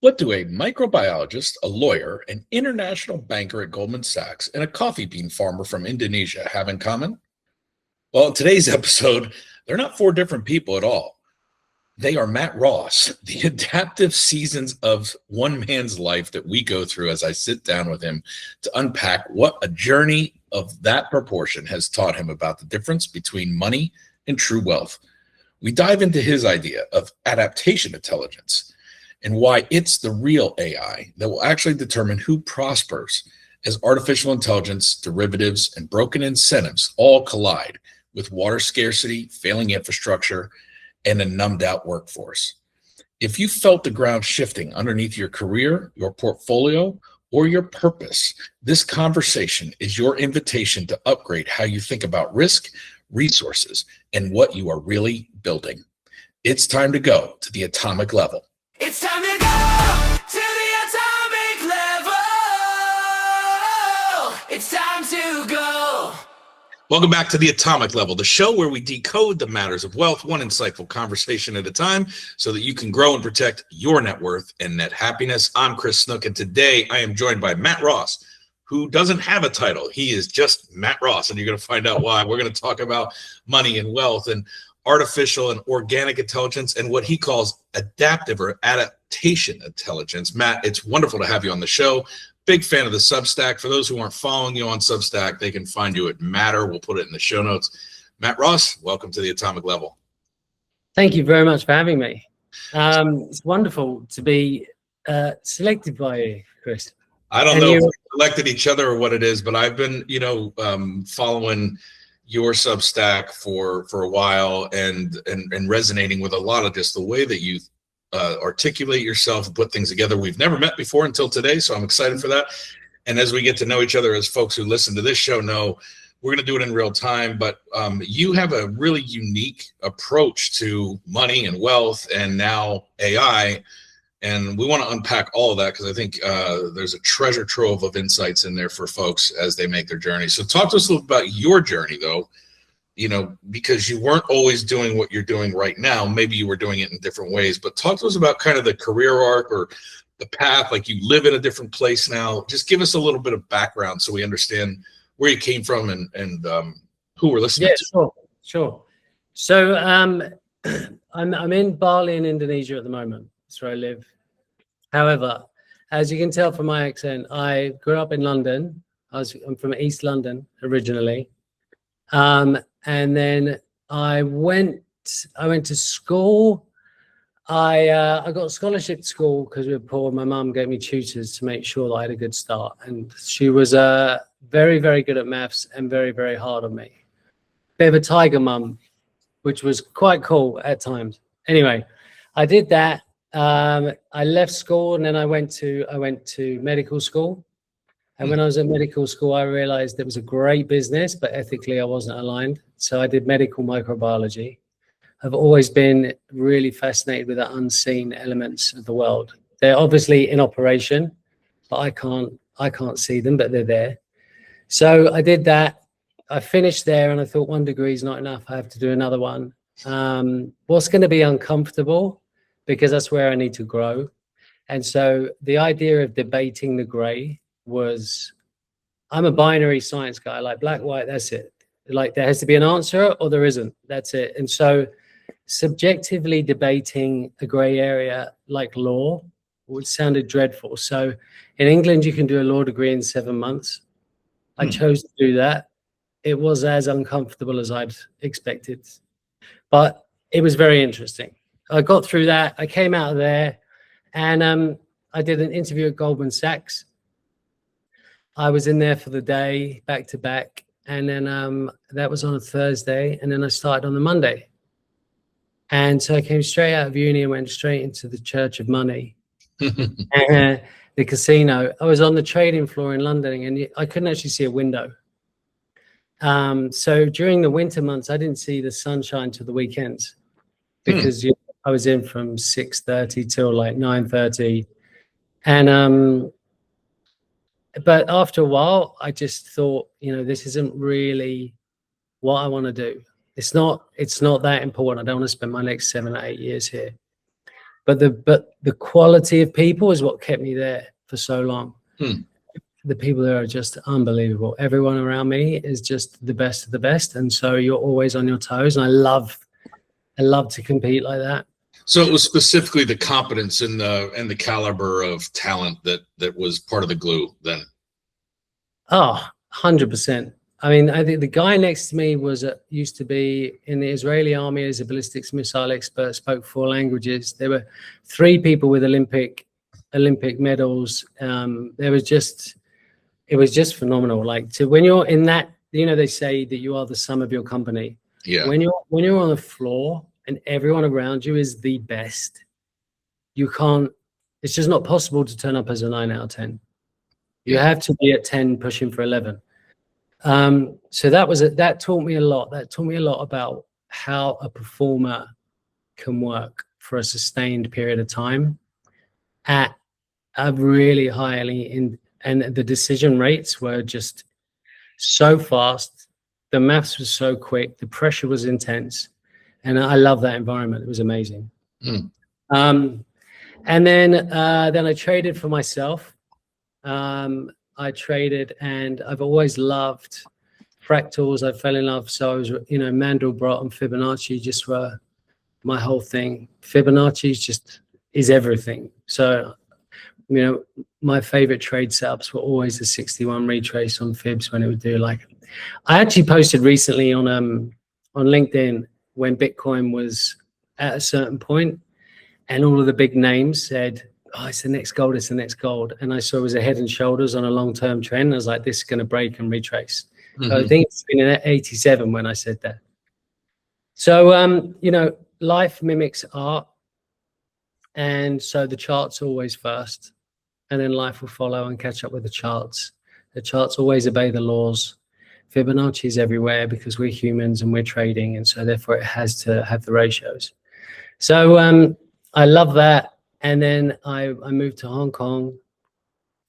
What do a microbiologist, a lawyer, an international banker at Goldman Sachs, and a coffee bean farmer from Indonesia have in common? Well, in today's episode, they're not four different people at all. They are Matt Ross, the adaptive seasons of one man's life that we go through as I sit down with him to unpack what a journey of that proportion has taught him about the difference between money and true wealth. We dive into his idea of adaptation intelligence and why it's the real AI that will actually determine who prospers as artificial intelligence, derivatives, and broken incentives all collide with water scarcity, failing infrastructure, and a numbed out workforce. If you felt the ground shifting underneath your career, your portfolio, or your purpose, this conversation is your invitation to upgrade how you think about risk, resources, and what you are really building. It's time to go to the atomic level. It's time to go to the atomic level. It's time to go. Welcome back to the Atomic Level, the show where we decode the matters of wealth, one insightful conversation at a time, so that you can grow and protect your net worth and net happiness. I'm J Snook, and today I am joined by Matt Ross, who doesn't have a title. He is just Matt Ross, and you're going to find out why. We're going to talk about money and wealth and artificial and organic intelligence and what he calls adaptive or adaptation intelligence. Matt, it's wonderful to have you on the show. Big fan of the Substack. For those who aren't following you on Substack, they can find you at Matter. We'll put it in the show notes. Matt Ross, welcome to the Atomic Level. Thank you very much for having me. It's wonderful to be selected by you, Chris. I don't know if we selected each other or what it is, but I've been, following your Substack for a while and resonating with a lot of just the way that you articulate yourself and put things together. We've never met before until today, so I'm excited for that. And as we get to know each other, as folks who listen to this show know, we're going to do it in real time. But you have a really unique approach to money and wealth and now AI. And we want to unpack all of that because I think there's a treasure trove of insights in there for folks as they make their journey. So talk to us a little about your journey, though, because you weren't always doing what you're doing right now. Maybe you were doing it in different ways, but talk to us about kind of the career arc or the path, like you live in a different place now. Just give us a little bit of background so we understand where you came from and who we're listening to. Yeah, sure. So I'm in Bali in Indonesia at the moment. That's where I live. However, as you can tell from my accent, I grew up in London. I'm from East London originally. And then I went to school. I got a scholarship to school because we were poor. My mum gave me tutors to make sure that I had a good start. And she was very, very good at maths and very, very hard on me. Bit of a tiger mum, which was quite cool at times. Anyway, I did that. I left school and then I went to medical school. And when I was at medical school, I realized it was a great business, but ethically I wasn't aligned. So I did medical microbiology. I've always been really fascinated with the unseen elements of the world. They're obviously in operation, but I can't see them, but they're there. So I did that. I finished there and I thought 1 degree is not enough. I have to do another one. What's going to be uncomfortable, because that's where I need to grow. And so the idea of debating the gray was, I'm a binary science guy, like black, white, that's it. Like there has to be an answer or there isn't, that's it. And so subjectively debating a gray area like law, which sounded dreadful. So in England, you can do a law degree in 7 months. I chose to do that. It was as uncomfortable as I'd expected, but it was very interesting. I got through that. I came out of there and I did an interview at Goldman Sachs. I was in there for the day, back to back. And then that was on a Thursday. And then I started on the Monday. And so I came straight out of uni and went straight into the Church of Money, the casino. I was on the trading floor in London and I couldn't actually see a window. So during the winter months, I didn't see the sunshine till the weekends because I was in from 6:30 till like 9:30. And but after a while, I just thought, this isn't really what I want to do. It's not that important. I don't want to spend my next 7 or 8 years here. but the quality of people is what kept me there for so long. The people there are just unbelievable. Everyone around me is just the best of the best, and so you're always on your toes. And I love to compete like that. So it was specifically the competence and the caliber of talent that was part of the glue then. Oh, 100%. I mean, I think the guy next to me used to be in the Israeli army as a ballistics missile expert, spoke 4 languages. There were 3 people with Olympic medals. It was just phenomenal. Like, when you're in that, they say that you are the sum of your company. Yeah. When you're on the floor and everyone around you is the best, it's just not possible to turn up as a 9 out of 10. You have to be at 10 pushing for 11. So that taught me a lot. That taught me a lot about how a performer can work for a sustained period of time at a really and the decision rates were just so fast. The maths was so quick. The pressure was intense. And I love that environment. It was amazing. And then I traded for myself. I traded, and I've always loved fractals. I fell in love. So I was, Mandelbrot and Fibonacci just were my whole thing. Fibonacci is everything. So, my favorite trade setups were always the 61 retrace on Fibs when it would do I actually posted recently on LinkedIn when Bitcoin was at a certain point, and all of the big names said, "Oh, it's the next gold, it's the next gold." And I saw it was a head and shoulders on a long-term trend. I was like, this is going to break and retrace. So I think it's been in 87 when I said that. So, life mimics art. And so the charts are always first, and then life will follow and catch up with the charts. The charts always obey the laws. Fibonacci is everywhere because we're humans and we're trading, and so therefore it has to have the ratios. So I love that. And then I moved to Hong Kong.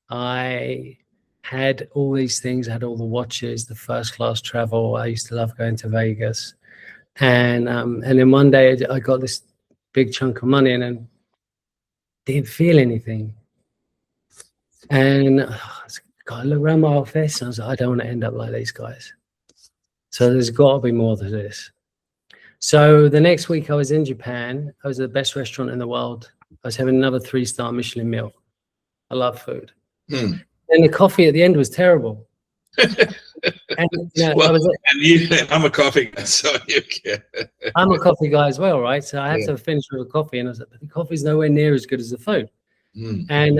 I had all these things. I had all the watches, the first class travel. I used to love going to Vegas. And then one day I got this big chunk of money and then didn't feel anything. And I looked around my office and I was like, I don't want to end up like these guys. So there's got to be more to this. So the next week I was in Japan. I was at the best restaurant in the world. I was having another 3-star Michelin meal. I love food. And the coffee at the end was terrible. And, I'm a coffee guy, so you can. I'm a coffee guy as well, right? So I had to finish with a coffee, and I was like, the coffee's nowhere near as good as the food. And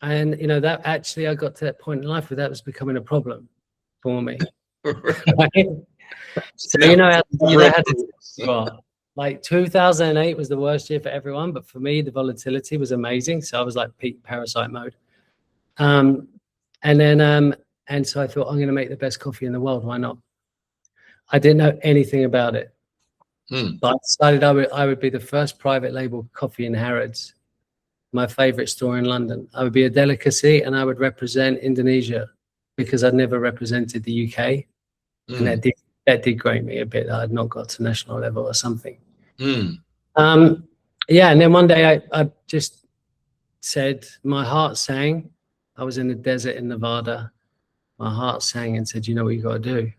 that actually, I got to that point in life where that was becoming a problem for me. Right? So like 2008 was the worst year for everyone, but for me the volatility was amazing. So I was like peak parasite mode. And so I thought, I'm going to make the best coffee in the world. Why not? I didn't know anything about it, but I decided I would be the first private label coffee in Harrods, my favorite store in London. I would be a delicacy, and I would represent Indonesia because I'd never represented the UK. And that did grate me a bit that I'd not got to national level or something. And then one day I just said, my heart sang. I was in the desert in Nevada. My heart sang and said, you know what you got to do?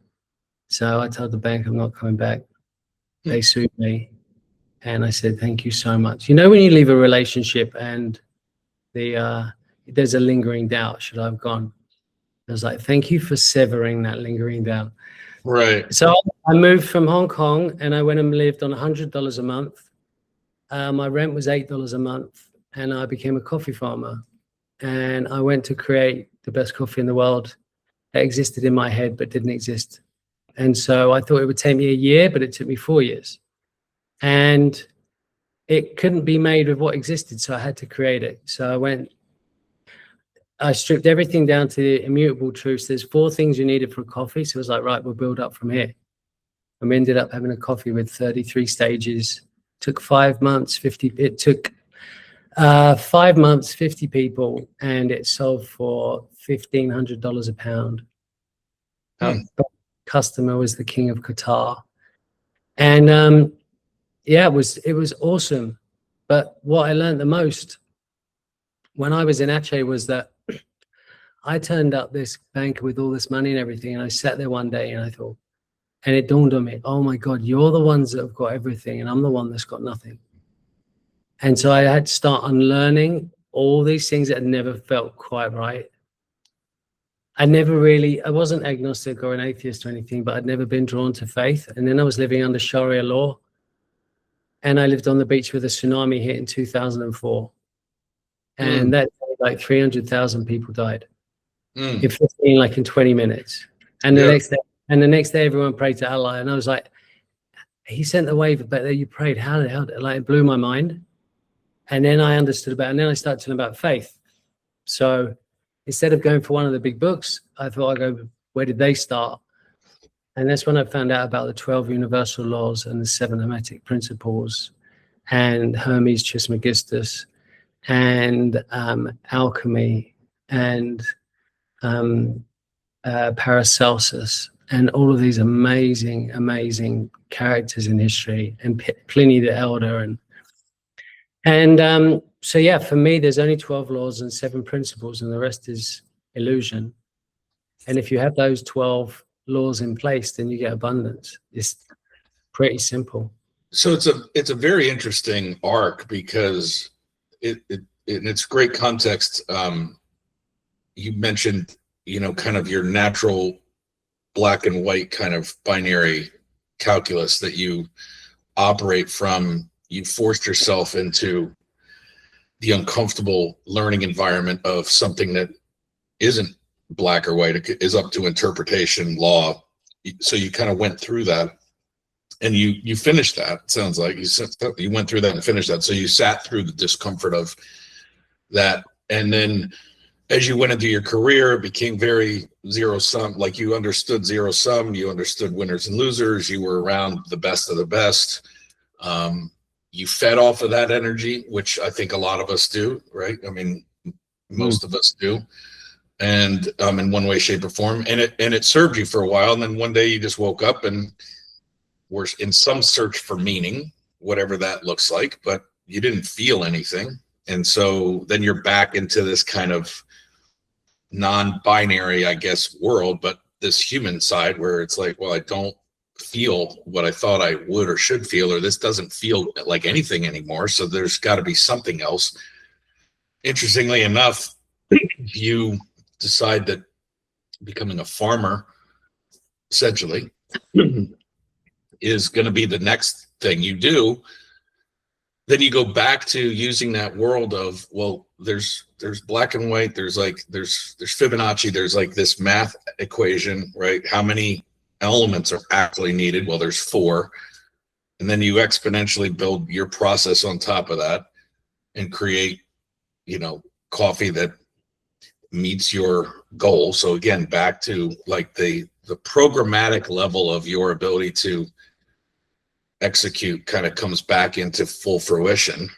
So I told the bank I'm not coming back. They sued me. And I said, thank you so much. When you leave a relationship and there's a lingering doubt, should I have gone? I was like, thank you for severing that lingering doubt. Right. So I moved from Hong Kong and I went and lived on $100 a month. My rent was $8 a month, and I became a coffee farmer. And I went to create the best coffee in the world that existed in my head but didn't exist. And so I thought it would take me a year, but it took me 4 years. And it couldn't be made with what existed, so I had to create it. So I stripped everything down to the immutable truths. There's 4 things you needed for coffee. So it was like, right, we'll build up from here. And we ended up having a coffee with 33 stages. Took 5 months, 50 people, and it sold for $1,500 a pound. Customer was the king of Qatar. And it was awesome. But what I learned the most when I was in Aceh was that I turned up this bank with all this money and everything, and I sat there one day and I thought, and it dawned on me, oh my God, you're the ones that have got everything and I'm the one that's got nothing. And so I had to start unlearning all these things that had never felt quite right. I wasn't agnostic or an atheist or anything, but I'd never been drawn to faith. And then I was living under Sharia law, and I lived on the beach with a tsunami hit in 2004. And that like 300,000 people died in 20 minutes. And the next day everyone prayed to Allah. And I was like, he sent the wave, but you prayed, how like it blew my mind. And then I understood and then I started to learn about faith. So instead of going for one of the big books, I thought I'd go, where did they start? And that's when I found out about the 12 universal laws and the 7 hermetic principles and Hermes Trismegistus and alchemy and Paracelsus and all of these amazing characters in history, and Pliny the Elder. So yeah, for me, there's only 12 laws and 7 principles, and the rest is illusion. And if you have those 12 laws in place, then you get abundance. It's pretty simple. So it's a very interesting arc, because it's great context. You mentioned, kind of your natural black and white kind of binary calculus that you operate from. You forced yourself into the uncomfortable learning environment of something that isn't black or white. It is up to interpretation, law. So you kind of went through that, and you finished that. It sounds like you went through that and finished that. So you sat through the discomfort of that, and then as you went into your career, it became very zero sum. Like, you understood zero sum, you understood winners and losers, you were around the best of the best. You fed off of that energy, which I think a lot of us do, right? I mean, most of us do, and in one way, shape, or form. And it served you for a while, and then one day you just woke up and were in some search for meaning, whatever that looks like, but you didn't feel anything. And so then you're back into this kind of non-binary, I guess, world, but this human side where it's like, well, I don't feel what I thought I would or should feel, or this doesn't feel like anything anymore. So there's got to be something else. Interestingly enough, you decide that becoming a farmer essentially is going to be the next thing you do. Then you go back to using that world of, well, there's black and white, there's Fibonacci, there's like this math equation, right? How many elements are actually needed? Well, there's 4. And then you exponentially build your process on top of that and create, coffee that meets your goal. So again, back to like the programmatic level of your ability to execute kind of comes back into full fruition.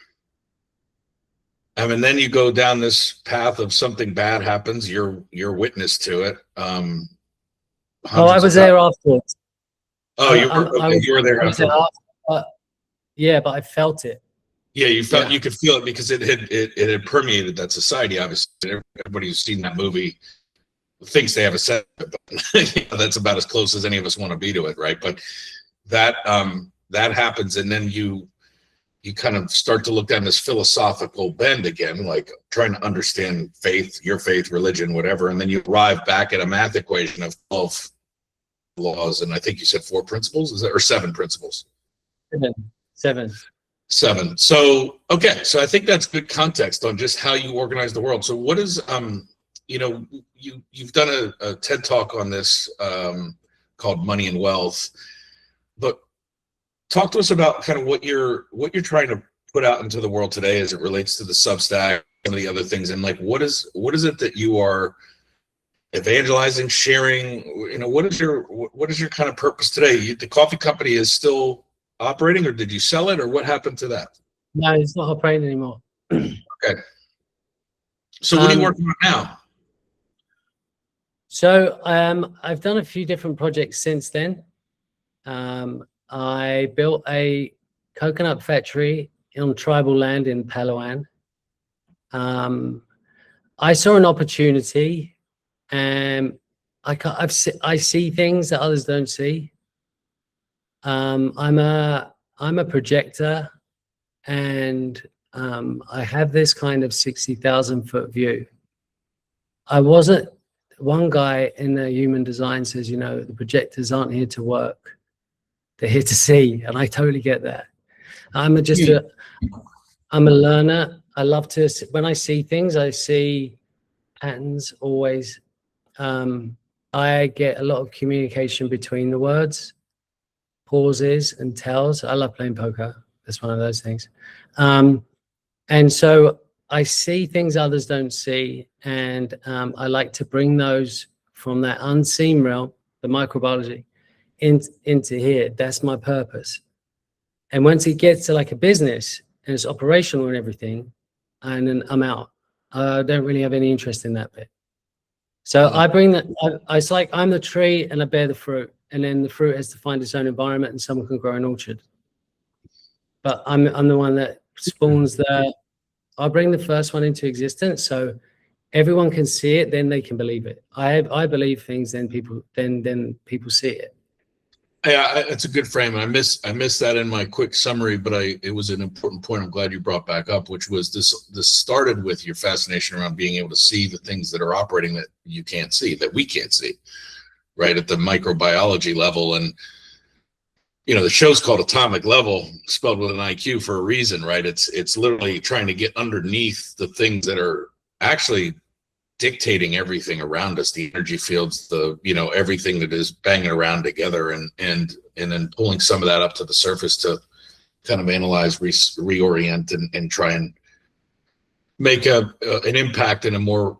And then you go down this path of something bad happens. You're witness to it. I was there afterwards. Oh, you were there afterwards. Yeah, but I felt it. Yeah, you felt, you could feel it because it had permeated that society. Obviously, everybody who's seen that movie thinks they have a set, but that's about as close as any of us want to be to it, right? But that happens, and then you kind of start to look down this philosophical bend again, like trying to understand faith, your faith, religion, whatever, and then you arrive back at a math equation of 12 laws, and I think you said 4 principles, is that, or 7 principles? 7. So okay, so I think that's good context on just how you organize the world. So what is you've done a TED talk on this called Money and Wealth, but talk to us about kind of what you're trying to put out into the world today as it relates to the Substack and the other things, and like what is it that you are evangelizing, sharing? What is your kind of purpose today? The coffee company is still operating, or did you sell it, or what happened to that? No, it's not operating anymore. Okay. So what are you working on now? So I've done a few different projects since then. I built a coconut factory on tribal land in Palawan. I saw an opportunity, and I see things that others don't see. I'm a projector, and I have this kind of 60,000-foot view. One guy in the human design says, you know, the projectors aren't here to work, they're here to see, and I totally get that. I'm a learner. I love to, when I see things, I see patterns always. I get a lot of communication between the words, pauses and tells. I love playing poker. That's one of those things. And so I see things others don't see, and I like to bring those from that unseen realm, the microbiology, into here. That's my purpose. And once it gets to like a business and it's operational and everything, and then I'm out. I don't really have any interest in that bit. So I bring that. It's like I'm the tree and I bear the fruit, and then the fruit has to find its own environment, and someone can grow an orchard. But I'm the one that spawns the. I'll bring the first one into existence, so everyone can see it. Then they can believe it. I believe things, then people see it. Yeah, it's a good frame. I missed that in my quick summary, but it was an important point I'm glad you brought back up, which was this started with your fascination around being able to see the things that are operating that you can't see, that we can't see, right, at the microbiology level. And you know, the show's called ATOMIQ LEVEL, spelled with an IQ for a reason, right? It's literally trying to get underneath the things that are actually dictating everything around us, the energy fields, everything that is banging around together, and then pulling some of that up to the surface to kind of analyze, reorient, and try and make an impact in a more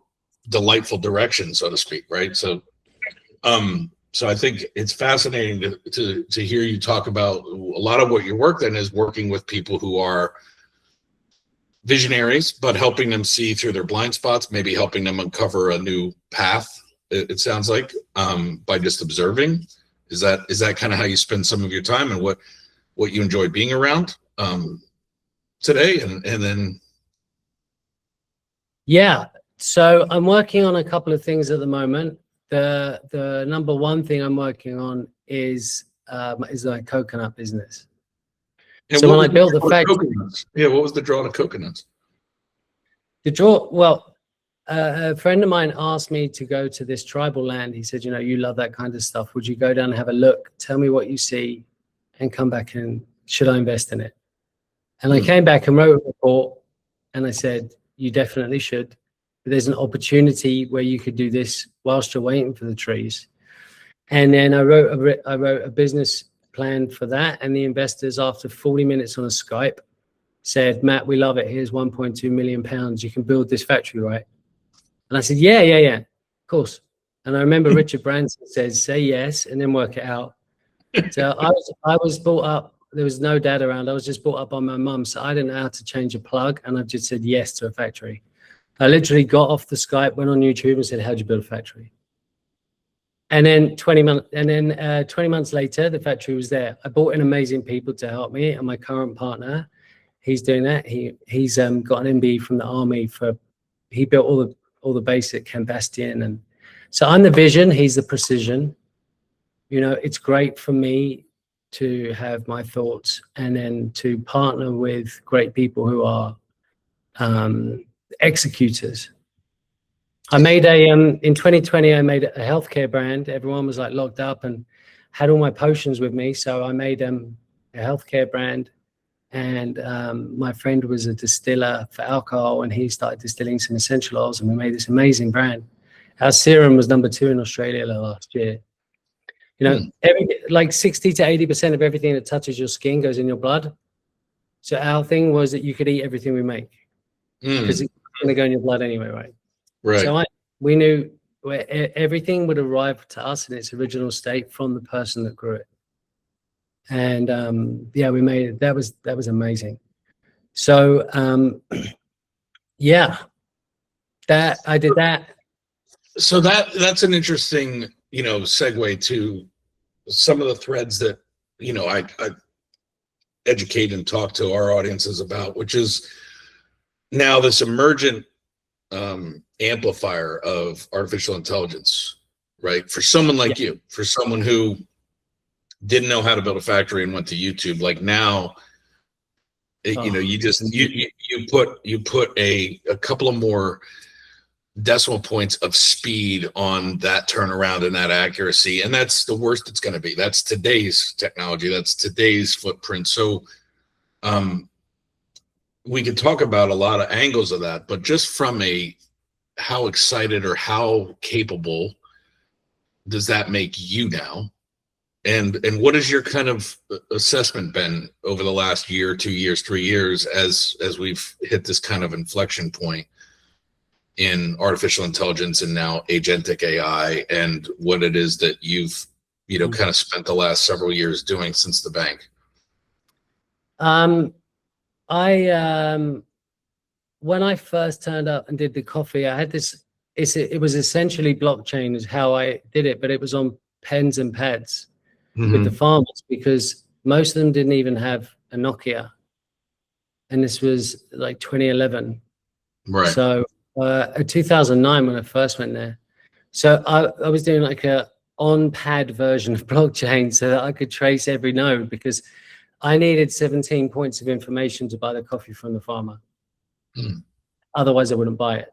delightful direction, so to speak, right? So I think it's fascinating to hear you talk about a lot of what your work then is working with people who are visionaries, but helping them see through their blind spots, maybe helping them uncover a new path. It sounds like by just observing. Is that kind of how you spend some of your time, and what you enjoy being around today, and then? Yeah. So I'm working on a couple of things at the moment. The number one thing I'm working on is a coconut business. And so when I built the factory, what was the draw to coconuts? A friend of mine asked me to go to this tribal land. He said, you know, you love that kind of stuff. Would you go down and have a look? Tell me what you see, and come back, and should I invest in it? And I came back and wrote a report, and I said, you definitely should. There's an opportunity where you could do this whilst you're waiting for the trees. And then I wrote a business plan for that, and the investors, after 40 minutes on a Skype, said, Matt, we love it. Here's 1.2 million pounds. You can build this factory, right? And I said, yeah, of course. And I remember Richard Branson says, say yes and then work it out. So I was brought up, there was no dad around. I was just brought up by my mum, so I didn't know how to change a plug, and I just said yes to a factory. I literally got off the Skype, went on YouTube and said, how'd you build a factory? And then 20 months later, the factory was there. I brought in amazing people to help me, and my current partner, he's doing that. He's got an MBE from the army he built all the basic Cambastian, and so I'm the vision, he's the precision. You know, it's great for me to have my thoughts and then to partner with great people who are executors. I made in 2020, I made a healthcare brand. Everyone was like locked up and had all my potions with me. So I made a healthcare brand, and my friend was a distiller for alcohol, and he started distilling some essential oils, and we made this amazing brand. Our serum was #2 in Australia last year. You know, like 60 to 80% of everything that touches your skin goes in your blood. So our thing was that you could eat everything we make because it's going to go in your blood anyway, right? Right. So we knew where everything would arrive to us in its original state from the person that grew it. And we made it. That was amazing. So that I did that. So that's an interesting, segue to some of the threads that, educate and talk to our audiences about, which is now this emergent amplifier of artificial intelligence, right? For someone like you, for someone who didn't know how to build a factory and went to YouTube, like now, you know, you just you put a couple of more decimal points of speed on that turnaround and that accuracy, and that's the worst it's going to be. That's today's technology, that's today's footprint. So we could talk about a lot of angles of that, but just from a how excited or how capable does that make you now? And what has your kind of assessment been over the last year, 2 years, 3 years, as we've hit this kind of inflection point in artificial intelligence and now agentic AI, and what it is that you've, you know, kind of spent the last several years doing since the bank? When I first turned up and did the coffee, I had this, it was essentially blockchain is how I did it, but it was on pens and pads with the farmers, because most of them didn't even have a Nokia. And this was like 2011. Right. So 2009 when I first went there. So I was doing like a on-pad version of blockchain so that I could trace every node, because I needed 17 points of information to buy the coffee from the farmer. Otherwise I wouldn't buy it,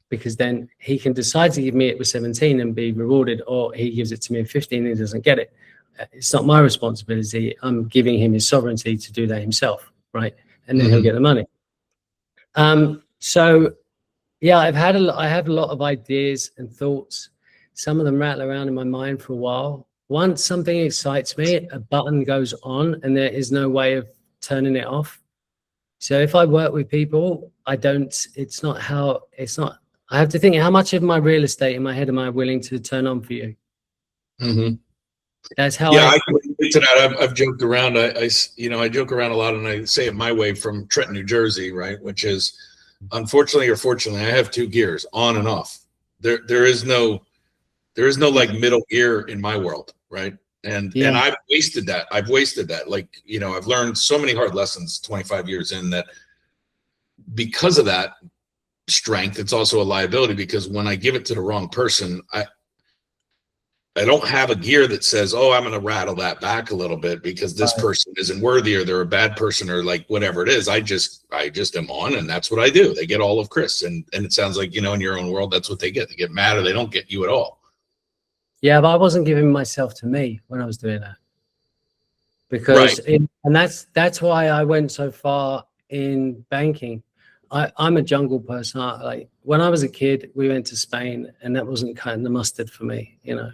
because then he can decide to give me it with 17 and be rewarded, or he gives it to me at 15 and he doesn't get it. It's not my responsibility. I'm giving him his sovereignty to do that himself, right? And then he'll get the money. So yeah, I have a lot of ideas and thoughts. Some of them rattle around in my mind for a while. Once something excites me, a button goes on and there is no way of turning it off. So if I work with people, I have to think, how much of my real estate in my head am I willing to turn on for you? That's how I can relate to that. I've joked around. I joke around a lot, and I say it my way from Trenton, New Jersey, right? Which is, unfortunately or fortunately, I have 2 gears, on and off. There is no like middle gear in my world, right? And I've wasted that. Like, you know, I've learned so many hard lessons 25 years in that. Because of that strength, it's also a liability, because when I give it to the wrong person, I don't have a gear that says, oh, I'm going to rattle that back a little bit because this person isn't worthy, or they're a bad person, or like whatever it is. I just am on, and that's what I do. They get all of Chris. And it sounds like, you know, in your own world, that's what they get. They get mad, or they don't get you at all. Yeah, but I wasn't giving myself to me when I was doing that. Because and that's why I went so far in banking. I'm a jungle person. Like when I was a kid, we went to Spain, and that wasn't cutting the mustard for me, you know.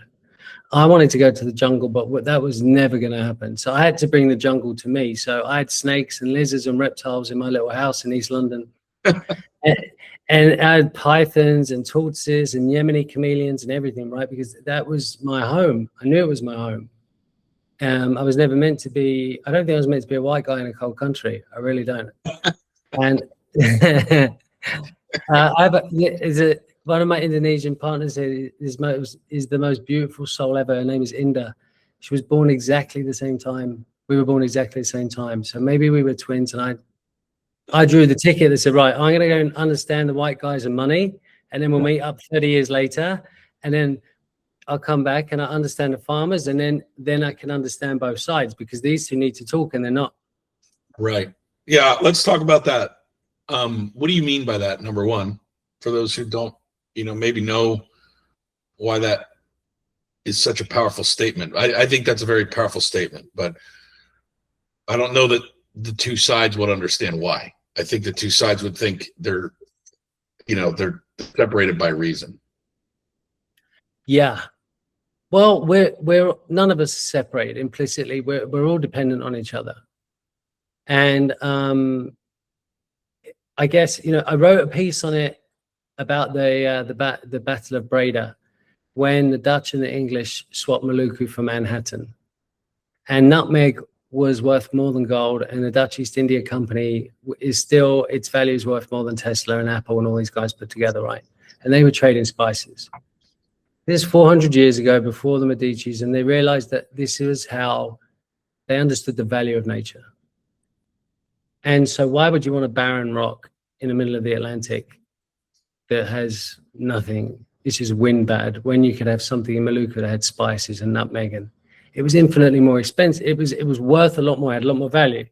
I wanted to go to the jungle, but that was never going to happen. So I had to bring the jungle to me. So I had snakes and lizards and reptiles in my little house in East London. and I had pythons and tortoises and Yemeni chameleons and everything, right? Because that was my home. I knew it was my home. I was never meant to be, I don't think I was meant to be a white guy in a cold country. I really don't. And one of my Indonesian partners is the most beautiful soul ever. Her name is Inda. She was born exactly the same time. We were born exactly the same time. So maybe we were twins, and I drew the ticket that said, right, I'm going to go and understand the white guys and money, and then we'll meet up 30 years later, and then I'll come back and I understand the farmers, and then I can understand both sides, because these two need to talk and they're not. Right. Yeah. Let's talk about that. What do you mean by that? Number one, for those who don't, you know, maybe know why that is such a powerful statement. I think that's a very powerful statement, but I don't know that the two sides would understand why. I think the two sides would think they're separated by reason. Yeah. Well, we're none of us separated implicitly. We're all dependent on each other. And I guess, you know, I wrote a piece on it about the Battle of Breda, when the Dutch and the English swapped Maluku for Manhattan, and nutmeg was worth more than gold, and the Dutch East India Company is still, its value is worth more than Tesla and Apple and all these guys put together, right? And they were trading spices. This is 400 years ago, before the Medicis, and they realized that this is how they understood the value of nature. And so why would you want a barren rock in the middle of the Atlantic that has nothing? It's just wind bad, when you could have something in Maluka that had spices and nutmeg, and it was infinitely more expensive. It was worth a lot more, had a lot more value.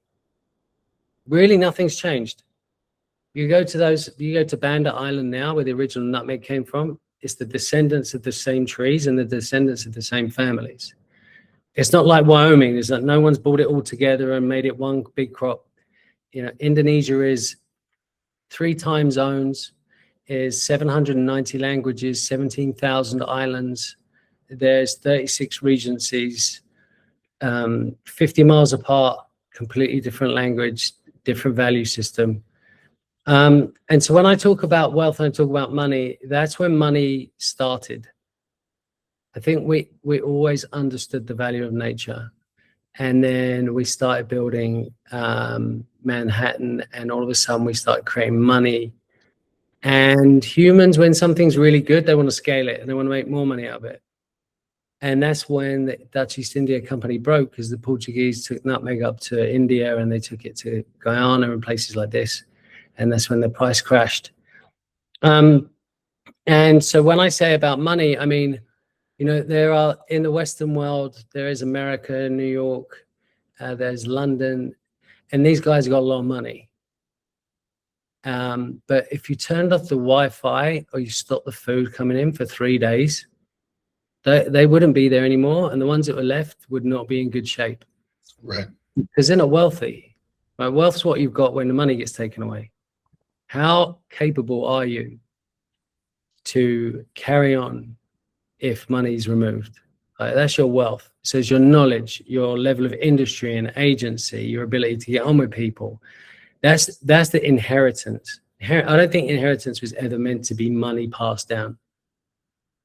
Really, nothing's changed. You go to Banda Island now, where the original nutmeg came from. It's the descendants of the same trees and the descendants of the same families. It's not like Wyoming. There's like no one's brought it all together and made it one big crop. You know, Indonesia is 3 time zones, is 790 languages, 17,000 islands. There's 36 regencies, 50 miles apart, completely different language, different value system. And so when I talk about wealth and I talk about money, that's when money started. I think we always understood the value of nature. And then we started building Manhattan, and all of a sudden we started creating money. And humans, when something's really good, they want to scale it and they want to make more money out of it. And that's when the Dutch East India Company broke, because the Portuguese took nutmeg up to India and they took it to Guyana and places like this. And that's when the price crashed. And so when I say about money, I mean, you know, there are, in the Western world, there is America, New York, there's London, and these guys got a lot of money. But if you turned off the Wi-Fi or you stopped the food coming in for 3 days, they wouldn't be there anymore. And the ones that were left would not be in good shape. Right. Because they're not wealthy. Right? Wealth's what you've got when the money gets taken away. How capable are you to carry on if money is removed? That's your wealth. So it's your knowledge, your level of industry and agency, your ability to get on with people. That's the inheritance. I don't think inheritance was ever meant to be money passed down.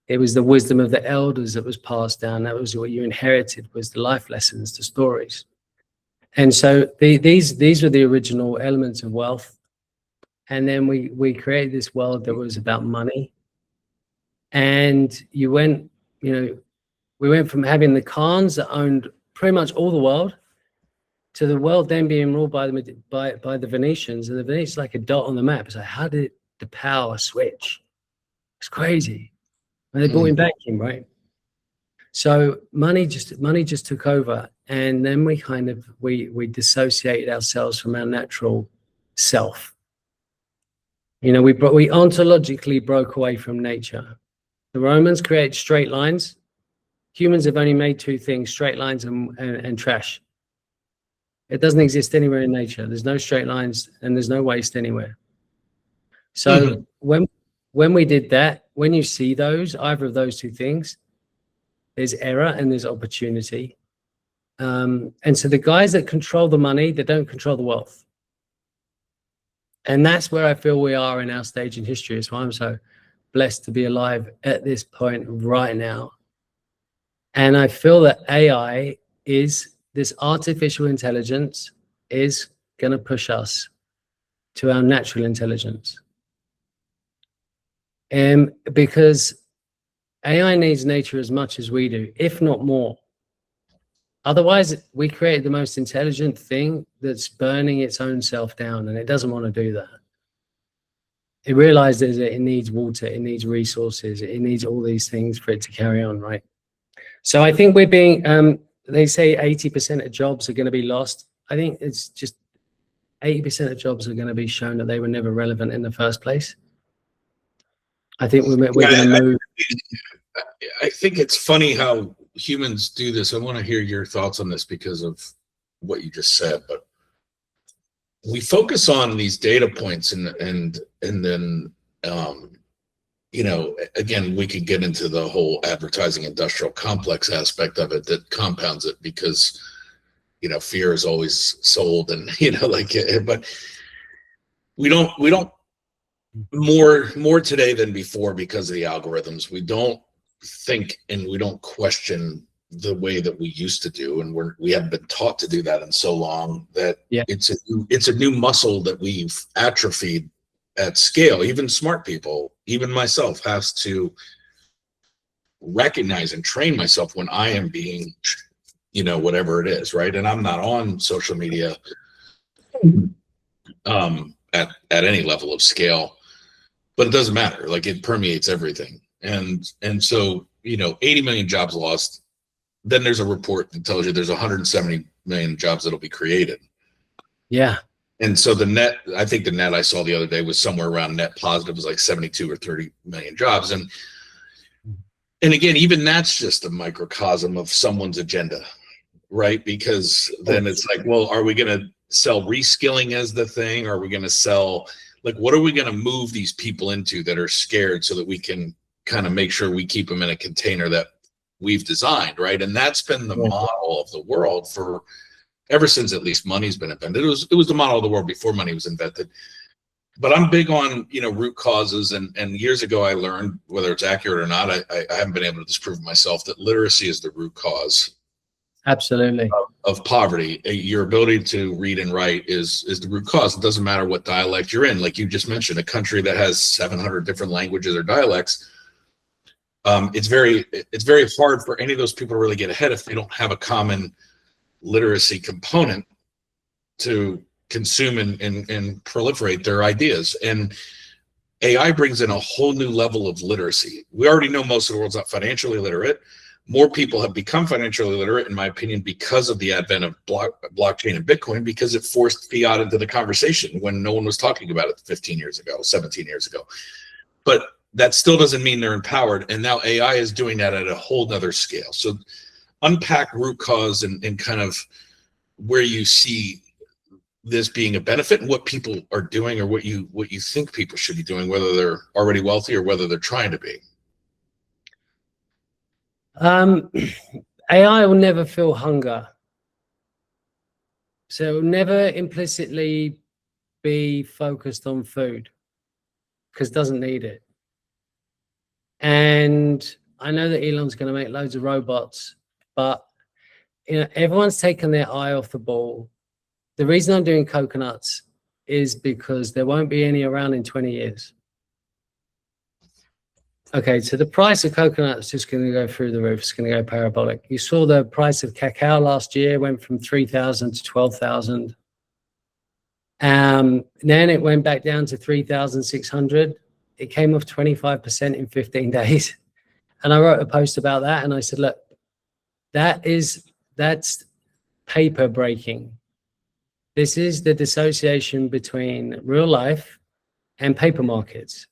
It was the wisdom of the elders that was passed down. That was what you inherited, was the life lessons, the stories. And so these were the original elements of wealth. And then we created this world that was about money. And we went from having the Khans that owned pretty much all the world, to the world then being ruled by the Venetians. And the Venetians, like a dot on the map. It's like, how did the power switch? It's crazy. And they brought in vacuum, right? So money just took over, and then we dissociated ourselves from our natural self. You know, we ontologically broke away from nature. The Romans created straight lines. Humans have only made 2 things: straight lines and trash. It doesn't exist anywhere in nature. There's no straight lines and there's no waste anywhere. So when we did that, when you see either of those 2 things, there's error and there's opportunity. And so the guys that control the money, they don't control the wealth. And that's where I feel we are in our stage in history. That's why I'm so blessed to be alive at this point right now. And I feel that AI this artificial intelligence is going to push us to our natural intelligence. Because AI needs nature as much as we do, if not more. Otherwise, we create the most intelligent thing that's burning its own self down, and it doesn't want to do that. It realizes that it needs water, it needs resources, it needs all these things for it to carry on, right? So I think we're being, they say 80% of jobs are going to be lost. I think it's just 80% of jobs are going to be shown that they were never relevant in the first place. I think we're going to move. I think it's funny how humans do this. I want to hear your thoughts on this because of what you just said, but we focus on these data points and then you know, again, we could get into the whole advertising industrial complex aspect of it that compounds it, because, you know, fear is always sold, and, you know, like, but we don't more today than before, because of the algorithms. We don't think and we don't question the way that we used to do, and we haven't been taught to do that in so long that it's a new muscle that we've atrophied at scale. Even smart people, even myself, has to recognize and train myself when I am being, you know, whatever it is, right? And I'm not on social media at any level of scale, but it doesn't matter. Like, it permeates everything. And so, 80 million jobs lost. Then there's a report that tells you there's 170 million jobs that'll be created. Yeah. And so I think the net I saw the other day was somewhere around net positive, was like 72 or 30 million jobs. And again, even that's just a microcosm of someone's agenda, right? Because then it's like, well, are we going to sell reskilling as the thing? Are we going to sell, like, what are we going to move these people into that are scared so that we can kind of make sure we keep them in a container that we've designed, right? And that's been the model of the world for ever since at least money's been invented. It was the model of the world before money was invented. But I'm big on, root causes. And years ago, I learned, whether it's accurate or not, I haven't been able to disprove myself, that literacy is the root cause. Absolutely. Of poverty. Your ability to read and write is the root cause. It doesn't matter what dialect you're in. Like you just mentioned, a country that has 700 different languages or dialects, it's very hard for any of those people to really get ahead if they don't have a common literacy component to consume and proliferate their ideas. And AI brings in a whole new level of literacy. We already know most of the world's not financially literate. More people have become financially literate, in my opinion, because of the advent of blockchain and Bitcoin, because it forced fiat into the conversation when no one was talking about it 15 years ago, 17 years ago. But that still doesn't mean they're empowered. And now AI is doing that at a whole nother scale. So unpack root cause and kind of where you see this being a benefit and what people are doing, or what you think people should be doing, whether they're already wealthy or whether they're trying to be. AI will never feel hunger. So it will never implicitly be focused on food because it doesn't need it. And I know that Elon's going to make loads of robots, but everyone's taken their eye off the ball. The reason I'm doing coconuts is because there won't be any around in 20 years. Okay, so the price of coconut is just going to go through the roof. It's going to go parabolic. You saw the price of cacao last year went from 3,000 to 12,000. Then it went back down to 3,600. It came off 25% in 15 days. And I wrote a post about that. And I said, look, that's paper breaking. This is the dissociation between real life and paper markets.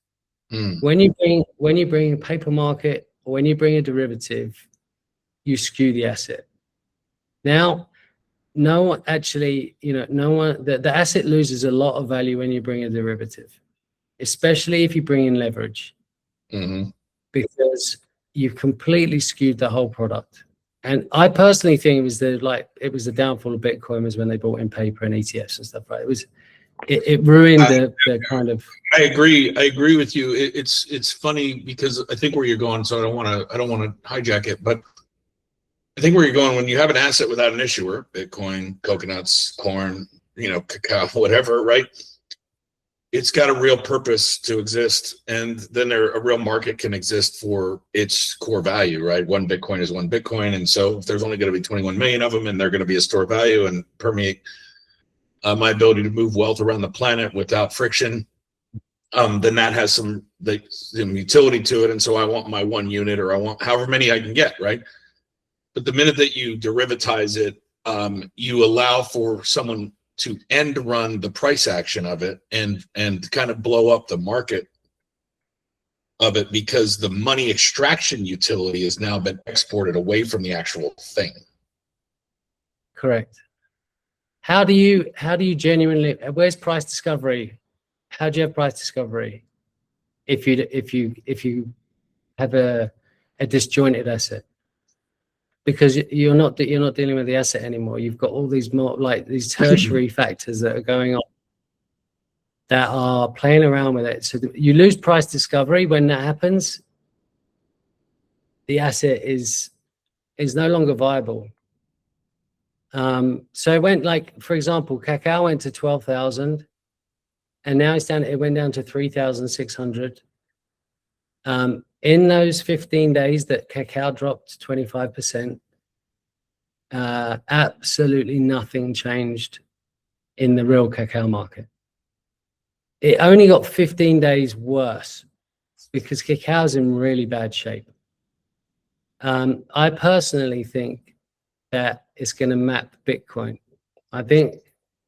When you bring a paper market, or when you bring a derivative, you skew the asset. Now, no one actually, the asset loses a lot of value when you bring a derivative, especially if you bring in leverage, because you've completely skewed the whole product. And I personally think it was the downfall of Bitcoin was when they brought in paper and ETFs and stuff, right? It ruined the kind of. I agree with you. It's funny because I think where you're going, so I don't want to hijack it, but I think where you're going, when you have an asset without an issuer, Bitcoin, coconuts, corn, cacao, whatever, right? It's got a real purpose to exist, and then a real market can exist for its core value, right? One Bitcoin is one Bitcoin, and so if there's only going to be 21 million of them, and they're going to be a store of value and permeate my ability to move wealth around the planet without friction, then that has some utility to it. And so I want my 1 unit, or I want however many I can get, right? But the minute that you derivatize it, you allow for someone to end run the price action of it and kind of blow up the market of it, because the money extraction utility has now been exported away from the actual thing. Correct. How do you genuinely, where's price discovery? How do you have price discovery if you have a disjointed asset? Because you're not dealing with the asset anymore. You've got all these more these tertiary factors that are going on that are playing around with it. So you lose price discovery. When that happens, the asset is no longer viable. So it went, for example, cacao went to 12,000, and now it went down to 3,600. In those 15 days that cacao dropped 25%, absolutely nothing changed in the real cacao market. it only got 15 days worse because cacao's in really bad shape. I personally think that it's going to map Bitcoin. I think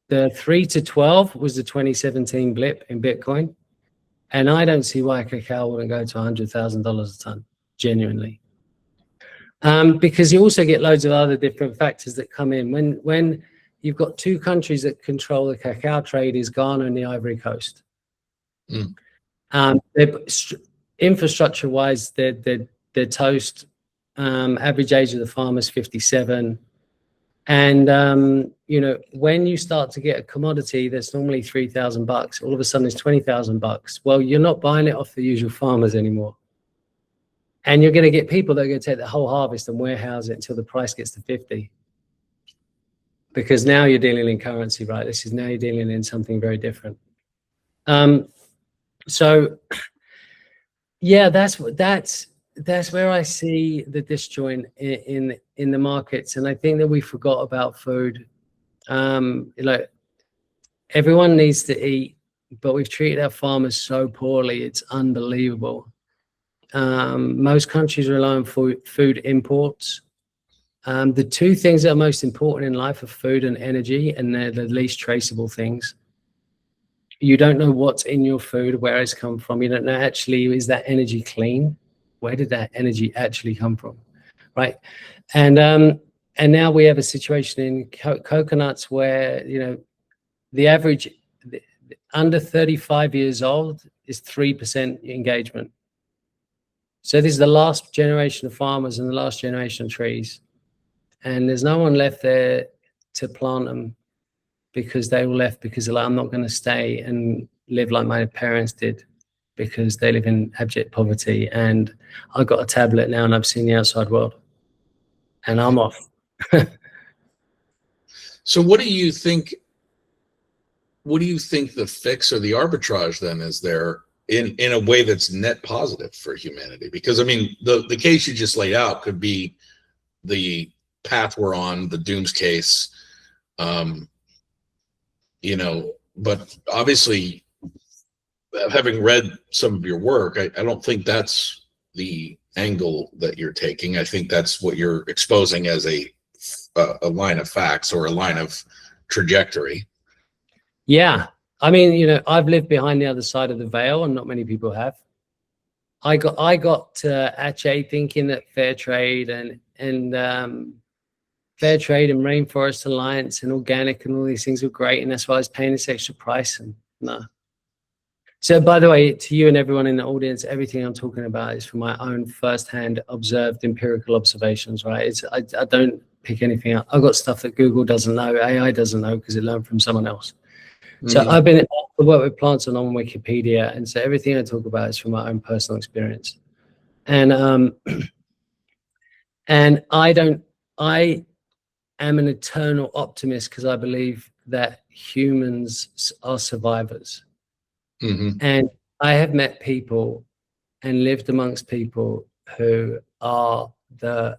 the 3 to 12 was the 2017 blip in Bitcoin. And I don't see why cacao wouldn't go to $100,000 a ton, genuinely. Because you also get loads of other different factors that come in. When you've got two countries that control the cacao trade, is Ghana and the Ivory Coast. Infrastructure-wise, they're toast. Average age of the farmers 57. And you know, when you start to get a commodity that's normally $3,000, all of a sudden it's $20,000. Well, you're not buying it off the usual farmers anymore. And you're going to get people that are going to take the whole harvest and warehouse it until the price gets to 50. Because now you're dealing in currency, right? Now you're dealing in something very different. So yeah, that's where I see the disjoint in the markets. And I think that we forgot about food. Like, everyone needs to eat, but we've treated our farmers so poorly. It's unbelievable. Most countries rely on food imports. The two things that are most important in life are food and energy, and they're the least traceable things. You don't know what's in your food, where it's come from. You don't know, actually, is that energy clean? Where did that energy actually come from, right? And now we have a situation in coconuts where, you know, the average under 35 years old is 3% engagement. So this is the last generation of farmers and the last generation of trees. And there's no one left there to plant them because they all left because they're like, I'm not going to stay and live like my parents did because they live in abject poverty. And I've got a tablet now and I've seen the outside world and I'm off. So what do you think the fix or the arbitrage then is there in a way that's net positive for humanity? Because I mean, the case you just laid out could be the path we're on, the dooms case, you know, but obviously, having read some of your work, I don't think that's the angle that you're taking. I think that's what you're exposing as a line of facts or a line of trajectory. Yeah. I mean, you know, I've lived behind the other side of the veil, and not many people have. I got Aceh thinking that fair trade and Rainforest Alliance and organic and all these things were great, and that's why I was paying this extra price. And no. So, by the way, to you and everyone in the audience, everything I'm talking about is from my own first-hand observed empirical observations, right? I don't pick anything up. I've got stuff that Google doesn't know, AI doesn't know, because it learned from someone else. So I work with plants on Wikipedia, and so everything I talk about is from my own personal experience. And I am an eternal optimist because I believe that humans are survivors. And I have met people and lived amongst people who are the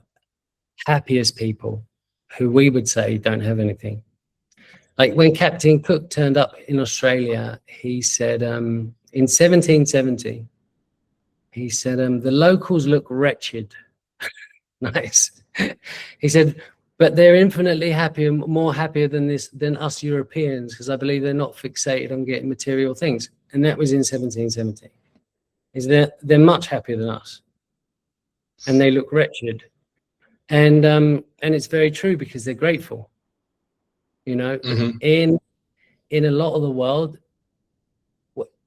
happiest people, who we would say don't have anything. Like when Captain Cook turned up in Australia, he said, in 1770, he said, the locals look wretched. Nice. He said, but they're infinitely happier, more happier than us Europeans, because I believe they're not fixated on getting material things. And that was in 1770. Is that they're much happier than us, and they look wretched. And it's very true because they're grateful. You know, in a lot of the world,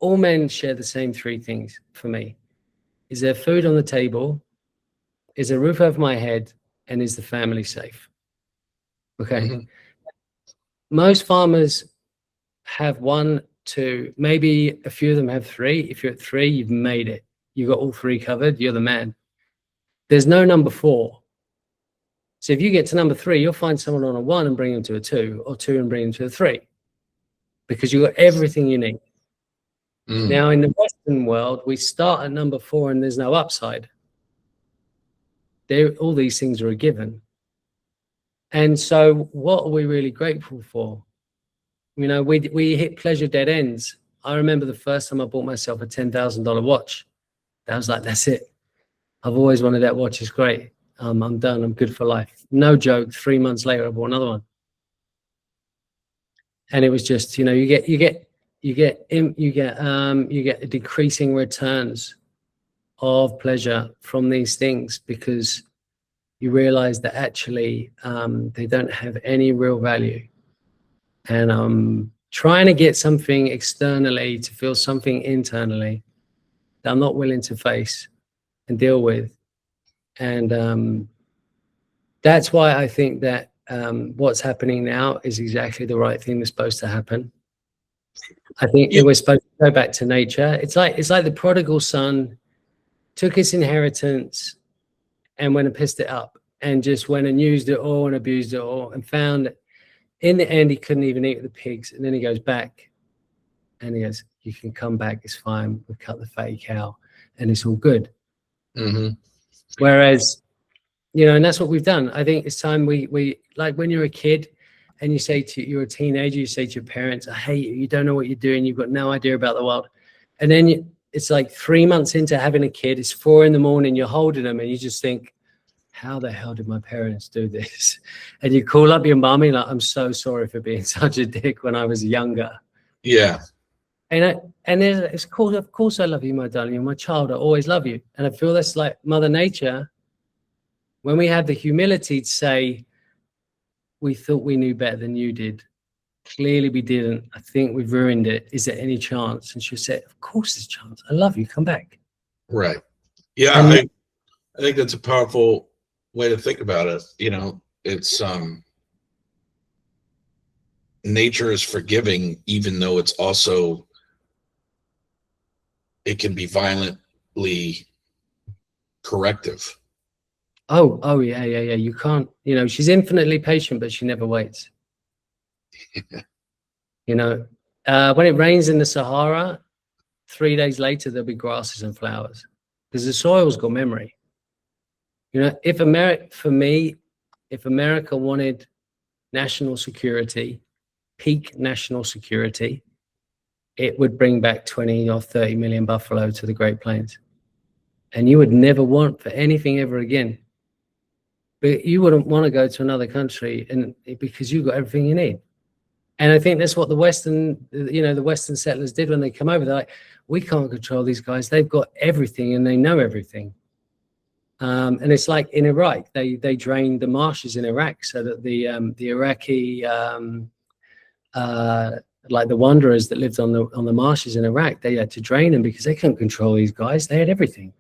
all men share the same three things for me. Is there food on the table? Is there a roof over my head? And is the family safe? Okay. Most farmers have 1, 2, maybe a few of them have 3. If you're at 3, you've made it. You've got all 3 covered. You're the man. There's no number 4. So if you get to number 3, you'll find someone on a 1 and bring them to a 2, or 2 and bring them to a 3, because you've got everything you need. Now, in the Western world, we start at number 4 and there's no upside. All these things are a given. And so what are we really grateful for? You know, we hit pleasure dead ends I remember the first time I bought myself a $10,000 watch. I was like, that's it. I've always wanted that watch. It's great. I'm done. I'm good for life. No joke. 3 months later, I bought another one. And it was just, you know, you get decreasing returns of pleasure from these things, because you realize that actually they don't have any real value. And I'm trying to get something externally to feel something internally that I'm not willing to face and deal with. And that's why I think that what's happening now is exactly the right thing that's supposed to happen. I think we're supposed to go back to nature. It's like the prodigal son took his inheritance and went and pissed it up, and just went and used it all and abused it all, and found that in the end he couldn't even eat the pigs. And then he goes back and he goes, you can come back, it's fine, we'll cut the fatty cow and it's all good. Whereas, you know, and that's what we've done. I think it's time we like, when you're a kid and you're a teenager, you say to your parents, I hate you, you don't know what you're doing, you've got no idea about the world. And then it's like 3 months into having a kid, it's 4 a.m, you're holding them and you just think, how the hell did my parents do this? And you call up your mummy like, I'm so sorry for being such a dick when I was younger. Yeah. And it's cool. Of course I love you, my darling. You're my child. I always love you. And I feel that's like Mother Nature. When we have the humility to say, we thought we knew better than you did. Clearly we didn't. I think we've ruined it. Is there any chance? And she'll say, of course there's a chance. I love you. Come back. Right. Yeah. I think that's a powerful way to think about it. You know, it's nature is forgiving, even though it's also, it can be violently corrective. Oh yeah. You can't, you know, she's infinitely patient, but she never waits. You know, when it rains in the Sahara, 3 days later there'll be grasses and flowers, because the soil's got memory. You know, if America wanted national security, peak national security, it would bring back 20 or 30 million buffalo to the Great Plains. And you would never want for anything ever again. But you wouldn't want to go to another country because you've got everything you need. And I think that's what the Western settlers did when they come over. They're like, we can't control these guys. They've got everything and they know everything. And it's like in Iraq, they drained the marshes in Iraq so that the Iraqi, like the wanderers that lived on the marshes in Iraq, they had to drain them because they couldn't control these guys. They had everything.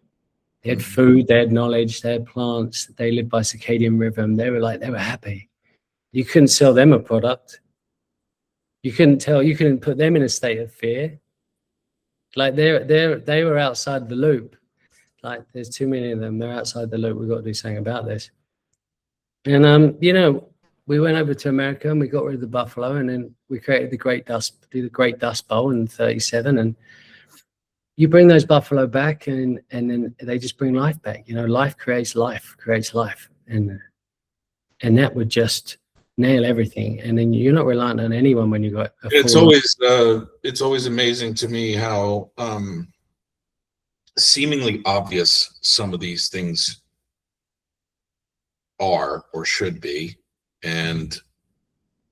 They had food, they had knowledge, they had plants. They lived by circadian rhythm. They were happy. You couldn't sell them a product. You couldn't put them in a state of fear. Like they were outside the loop. Like there's too many of them. They're outside the loop. We've got to do something about this. And you know, we went over to America and we got rid of the buffalo, and then we created the Great Dust Bowl in '37. And you bring those buffalo back, and then they just bring life back. You know, life creates life, and that would just nail everything. And then you're not reliant on anyone when you got. It's always amazing to me how seemingly obvious some of these things are or should be, and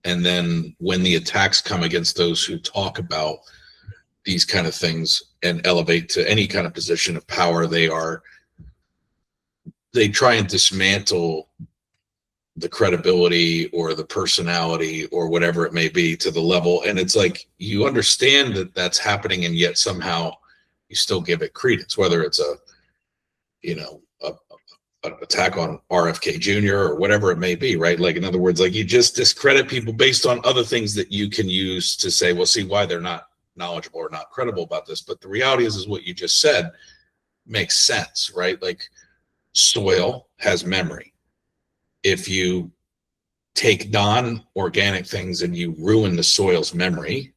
then when the attacks come against those who talk about these kind of things and elevate to any kind of position of power, they try and dismantle the credibility or the personality or whatever it may be to the level. And it's like, you understand that that's happening, and yet somehow you still give it credence, whether it's an attack on RFK Jr. or whatever it may be, right? Like, in other words, like, you just discredit people based on other things that you can use to say, well, see why they're not knowledgeable or not credible about this. But the reality is what you just said makes sense, right? Like, soil has memory. If you take non-organic things and you ruin the soil's memory,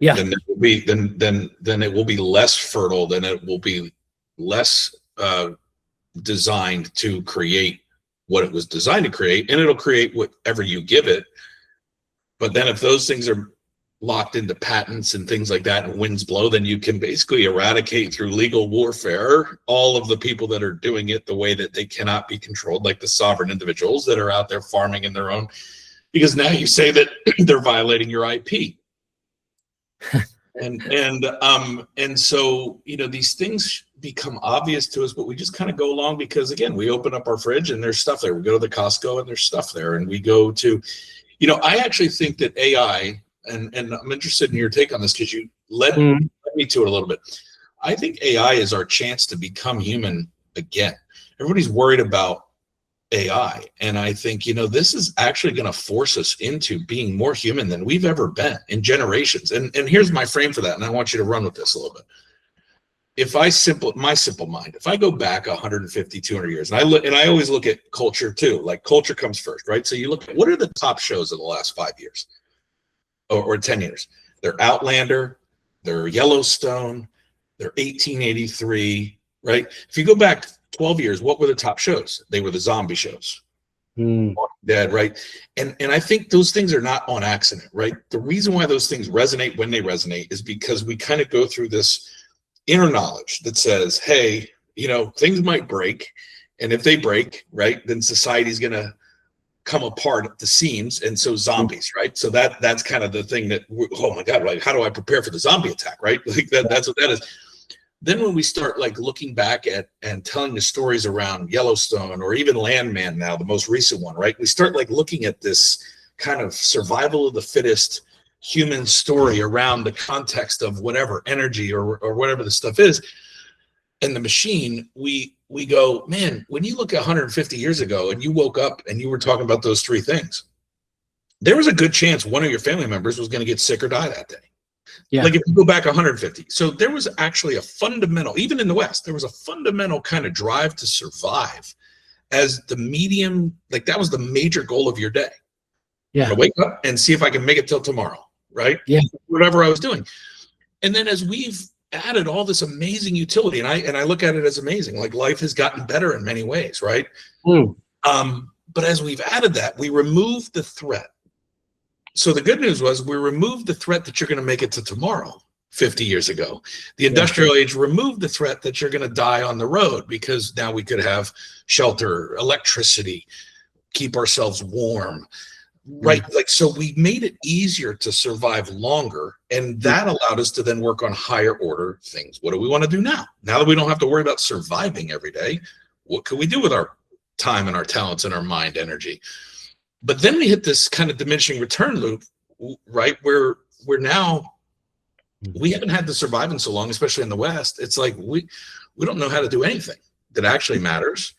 then it will be then it will be less fertile, then it will be less designed to create what it was designed to create, and it'll create whatever you give it. But then if those things are locked into patents and things like that and winds blow, then you can basically eradicate through legal warfare all of the people that are doing it the way that they cannot be controlled, like the sovereign individuals that are out there farming in their own, because now you say that they're violating your IP. And so, you know, these things become obvious to us, but we just kind of go along because, again, we open up our fridge and there's stuff there. We go to the Costco and there's stuff there, and we go to, you know, I actually think that AI, and I'm interested in your take on this because you led me to it a little bit. I think AI is our chance to become human again. Everybody's worried about AI, and I think, you know, this is actually going to force us into being more human than we've ever been in generations. And here's my frame for that, and I want you to run with this a little bit. If my simple mind, if I go back 150, 200 years, and I always look at culture too, like culture comes first, right? So you look at what are the top shows of the last 5 years or 10 years? They're Outlander, they're Yellowstone, they're 1883, right? If you go back 12 years, what were the top shows? They were the zombie shows. Dead, right? And I think those things are not on accident, right? The reason why those things resonate when they resonate is because we kind of go through this inner knowledge that says, hey, you know, things might break, and if they break, right, then society's going to come apart at the seams, and so zombies, right? So that's kind of the thing that, oh my God, like, how do I prepare for the zombie attack, right? Like that's what that is. Then when we start like looking back at and telling the stories around Yellowstone or even Landman now, the most recent one, right? We start like looking at this kind of survival of the fittest human story around the context of whatever energy or whatever the stuff is. And the machine, we go, man, when you look at 150 years ago and you woke up and you were talking about those three things, there was a good chance one of your family members was going to get sick or die that day. Yeah. Like if you go back 150. So there was actually a fundamental, even in the West, there was a fundamental kind of drive to survive as the medium, like that was the major goal of your day. Yeah. I'm gonna wake up and see if I can make it till tomorrow, right? Yeah. Whatever I was doing. And then as we've added all this amazing utility, and I look at it as amazing, like life has gotten better in many ways, right? But as we've added that, we removed the threat. So the good news was we removed the threat that you're going to make it to tomorrow 50 years ago. The industrial age removed the threat that you're going to die on the road because now we could have shelter, electricity, keep ourselves warm, right? Like, so we made it easier to survive longer, and that allowed us to then work on higher order things. What do we want to do now? Now that we don't have to worry about surviving every day, what can we do with our time and our talents and our mind energy? But then we hit this kind of diminishing return loop, right? Where we're now, we haven't had to survive in so long, especially in the West. It's like we don't know how to do anything that actually matters,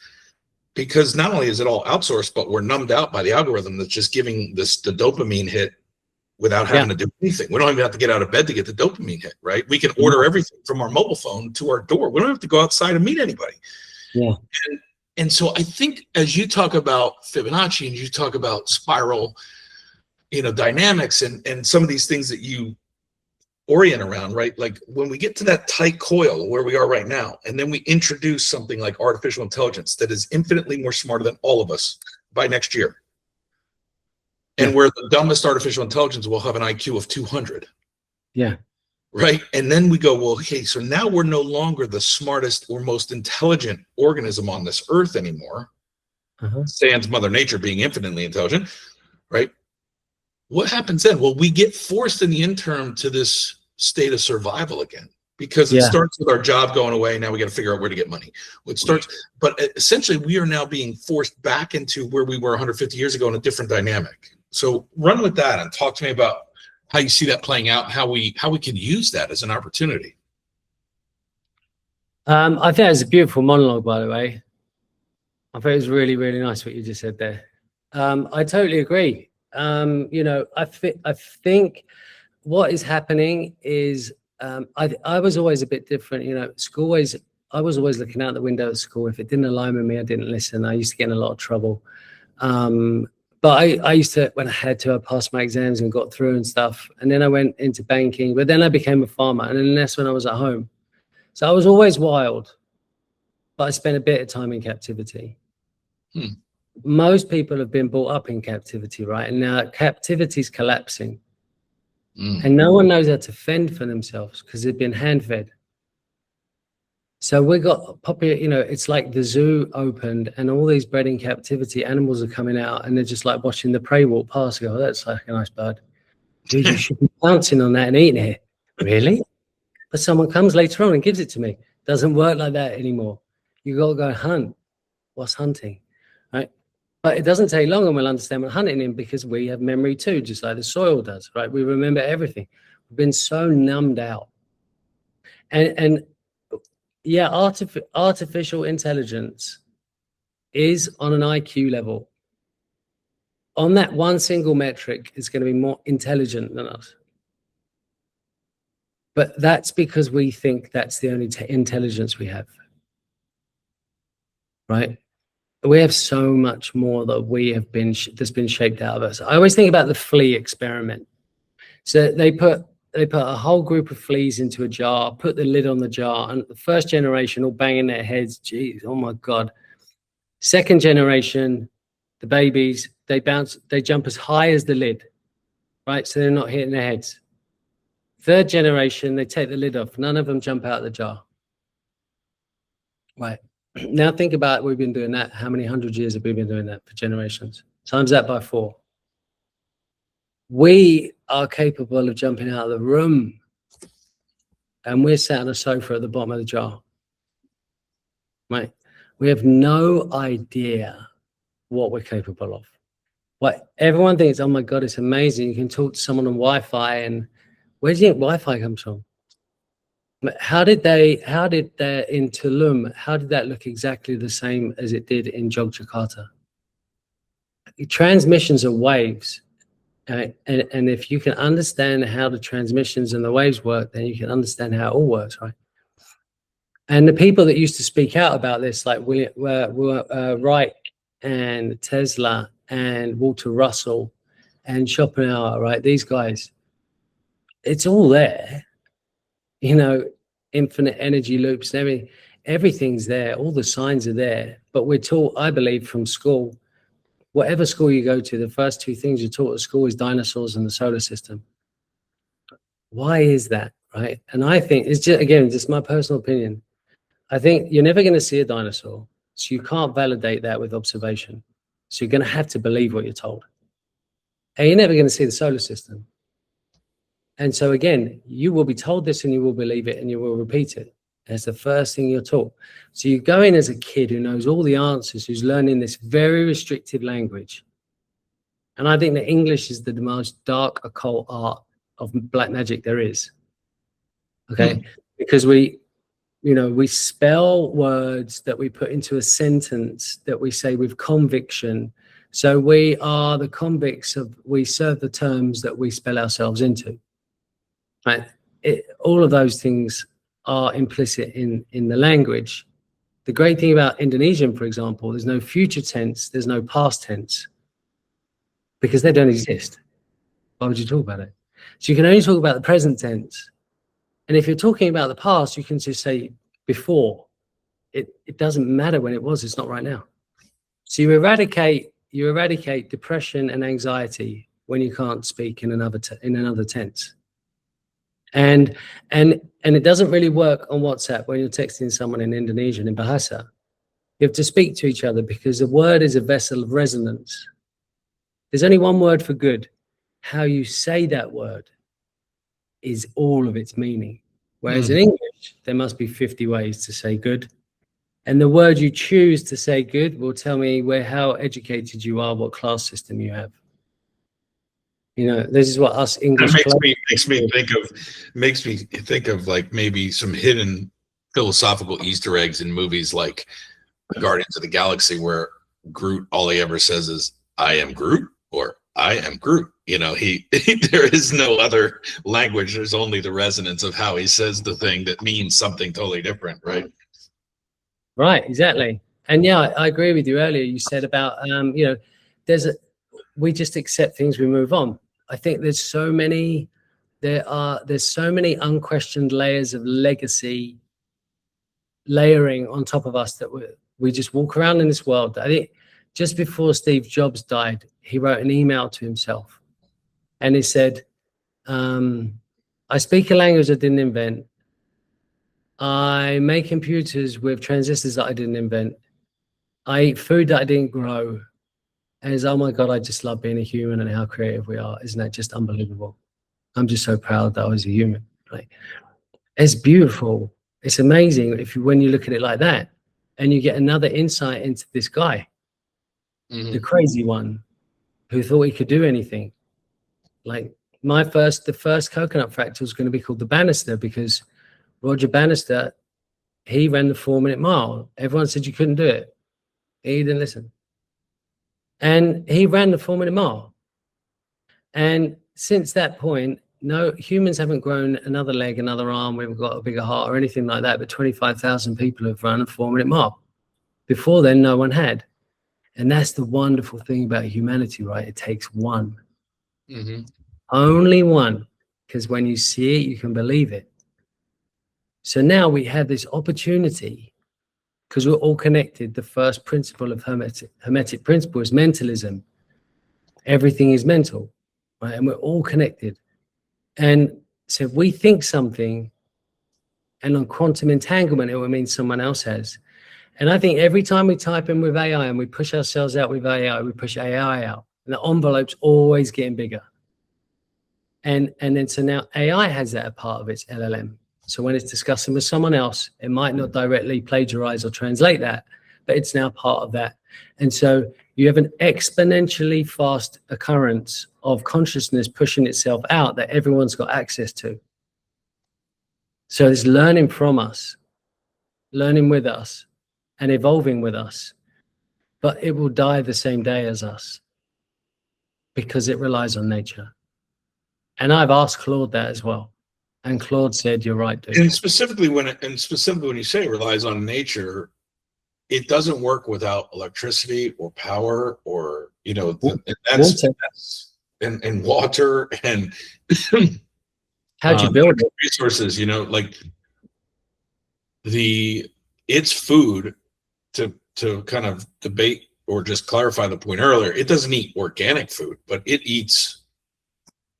because not only is it all outsourced, but we're numbed out by the algorithm that's just giving the dopamine hit without having to do anything. We don't even have to get out of bed to get the dopamine hit, right? We can order everything from our mobile phone to our door. We don't have to go outside and meet anybody. Yeah. And so I think as you talk about Fibonacci and you talk about spiral, you know, dynamics and some of these things that you orient around, right? Like when we get to that tight coil where we are right now, and then we introduce something like artificial intelligence that is infinitely more smarter than all of us by next year. And where the dumbest artificial intelligence will have an IQ of 200. Yeah. Right. And then we go, well, okay, so now we're no longer the smartest or most intelligent organism on this earth anymore. Sans Mother Nature being infinitely intelligent, right? What happens then? Well, we get forced in the interim to this state of survival again, because it starts with our job going away. Now we got to figure out where to get money. It starts, but essentially we are now being forced back into where we were 150 years ago in a different dynamic. So run with that and talk to me about how you see that playing out, how we can use that as an opportunity. I think it's a beautiful monologue, by the way. I think it was really, really nice what you just said there. I totally agree. You know, I think what is happening is I was always a bit different. You know, I was always looking out the window at school. If it didn't align with me, I didn't listen. I used to get in a lot of trouble. But I used to, when I had to, I passed my exams and got through and stuff. And then I went into banking, but then I became a farmer. And then that's when I was at home. So I was always wild, but I spent a bit of time in captivity. Most people have been brought up in captivity, right? And now captivity is collapsing. And no one knows how to fend for themselves because they've been hand-fed. So we got popular, you know, it's like the zoo opened and all these bred in captivity animals are coming out and they're just like watching the prey walk past. Go, oh, that's like a nice bird. Dude, you should be pouncing on that and eating it. Really? But someone comes later on and gives it to me. Doesn't work like that anymore. You got to go hunt. What's hunting? Right? But it doesn't take long and we'll understand what hunting is because we have memory too, just like the soil does, right? We remember everything. We've been so numbed out. And yeah, artificial intelligence is on an IQ level. On that one single metric is going to be more intelligent than us. But that's because we think that's the only intelligence we have. Right? We have so much more that we have been that's been shaped out of us. I always think about the flea experiment. So they put a whole group of fleas into a jar, put the lid on the jar, and the first generation all banging their heads. Geez, oh my God. Second generation, the babies, they jump as high as the lid, right? So they're not hitting their heads. Third generation, they take the lid off. None of them jump out of the jar. Right. Now think about it, we've been doing that. How many 100 years have we been doing that for generations? Times that by 4. We are capable of jumping out of the room and we're sat on a sofa at the bottom of the jar. Right? We have no idea what we're capable of. What everyone thinks, oh my God, it's amazing. You can talk to someone on Wi-Fi, and where do you think Wi-Fi comes from? How did they in Tulum, how did that look exactly the same as it did in Yogyakarta? Transmissions are waves. And if you can understand how the transmissions and the waves work, then you can understand how it all works, right? And the people that used to speak out about this, like Wright and Tesla and Walter Russell and Schopenhauer, right? These guys, it's all there, you know, infinite energy loops and everything's there. All the signs are there. But we're taught, I believe, from school, whatever school you go to, the first 2 things you're taught at school is dinosaurs and the solar system. Why is that, right? And I think it's just, again, just my personal opinion. I think you're never going to see a dinosaur, so you can't validate that with observation. So you're going to have to believe what you're told. And you're never going to see the solar system. And so again, you will be told this and you will believe it and you will repeat it. That's the first thing you're taught. So you go in as a kid who knows all the answers, who's learning this very restrictive language. And I think that English is the most dark occult art of black magic there is. Okay? Because we spell words that we put into a sentence that we say with conviction. So we are the convicts we serve the terms that we spell ourselves into. Right? All of those things are implicit in the language. The great thing about Indonesian, for example, there's no future tense, there's no past tense, because they don't exist. Why would you talk about it? So you can only talk about the present tense. And if you're talking about the past, you can just say before. It doesn't matter when it was, it's not right now. So you eradicate depression and anxiety when you can't speak in another tense. And it doesn't really work on WhatsApp when you're texting someone in Indonesian, in Bahasa. You have to speak to each other because the word is a vessel of resonance. There's only one word for good. How you say that word is all of its meaning. Whereas in English, there must be 50 ways to say good. And the word you choose to say good will tell me how educated you are, what class system you have. You know, this is what us English makes me think of like maybe some hidden philosophical Easter eggs in movies like Guardians of the Galaxy, where Groot, all he ever says is "I am Groot" or "I am Groot." You know, there is no other language. There's only the resonance of how he says the thing that means something totally different, right? Right, exactly. And yeah, I agree with you earlier. You said about we just accept things, we move on. I think there's so many unquestioned layers of legacy layering on top of us that we just walk around in this world. I think just before Steve Jobs died, he wrote an email to himself and he said, I speak a language I didn't invent. I make computers with transistors that I didn't invent. I eat food that I didn't grow. And it's, oh my God, I just love being a human and how creative we are. Isn't that just unbelievable? I'm just so proud that I was a human. Like, it's beautiful. It's amazing when you look at it like that, and you get another insight into this guy, the crazy one, who thought he could do anything. Like the first coconut fractal was going to be called the Bannister, because Roger Bannister, he ran the 4-minute mile. Everyone said you couldn't do it. He didn't listen. And he ran the 4-minute mile. And since that point, no, humans haven't grown another leg, another arm. We haven't got a bigger heart or anything like that. But 25,000 people have run a 4-minute mile. Before then, no one had. And that's the wonderful thing about humanity, right? It takes one. Only one. Because when you see it, you can believe it. So now we have this opportunity, because we're all connected. The first principle of Hermetic principle is mentalism. Everything is mental, right? And we're all connected. And so if we think something, and on quantum entanglement, it will mean someone else has. And I think every time we type in with AI and we push ourselves out with AI, we push AI out. And the envelope's always getting bigger. And then so now AI has that as part of its LLM. So when it's discussing with someone else, it might not directly plagiarize or translate that, but it's now part of that. And so you have an exponentially fast occurrence of consciousness pushing itself out that everyone's got access to. So it's learning from us, learning with us, and evolving with us. But it will die the same day as us because it relies on nature. And I've asked Claude that as well. And Claude said, "You're right, dude." And specifically when you say it relies on nature, it doesn't work without electricity or power or, and water and how'd you build it? Resources, like it's food to kind of debate or just clarify the point earlier. It doesn't eat organic food, but it eats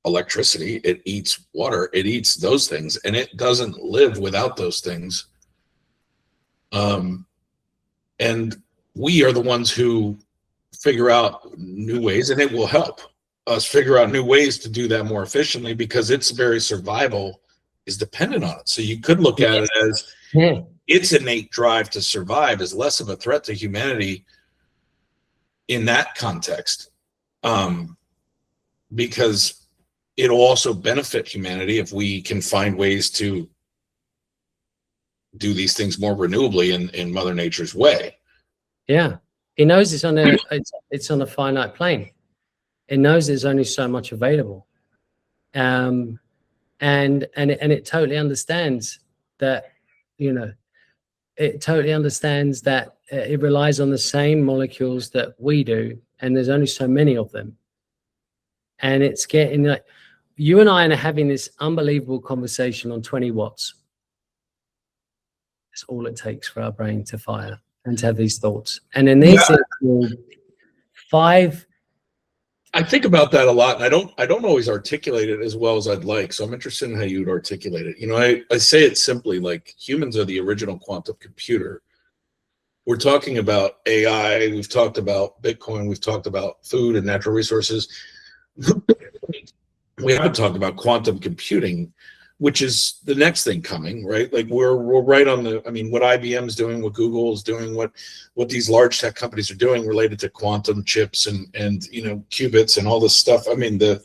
electricity, it eats water, it eats those things, and it doesn't live without those things. And we are the ones who figure out new ways, and it will help us figure out new ways to do that more efficiently because its very survival is dependent on it. So you could look at it as its innate drive to survive is less of a threat to humanity in that context, because it'll also benefit humanity if we can find ways to do these things more renewably in Mother Nature's way. Yeah, it knows it's on a finite plane. It knows there's only so much available, and it totally understands that. It totally understands that it relies on the same molecules that we do, and there's only so many of them. And it's getting like you and I are having this unbelievable conversation on 20 watts. That's all it takes for our brain to fire and to have these thoughts. And then these things, 5. I think about that a lot, and I don't always articulate it as well as I'd like. So I'm interested in how you'd articulate it. I say it simply like humans are the original quantum computer. We're talking about AI, we've talked about Bitcoin, we've talked about food and natural resources. We haven't talked about quantum computing, which is the next thing coming, right? Like we're right on what IBM's doing, what Google's doing, what these large tech companies are doing related to quantum chips and qubits and all this stuff. I mean, the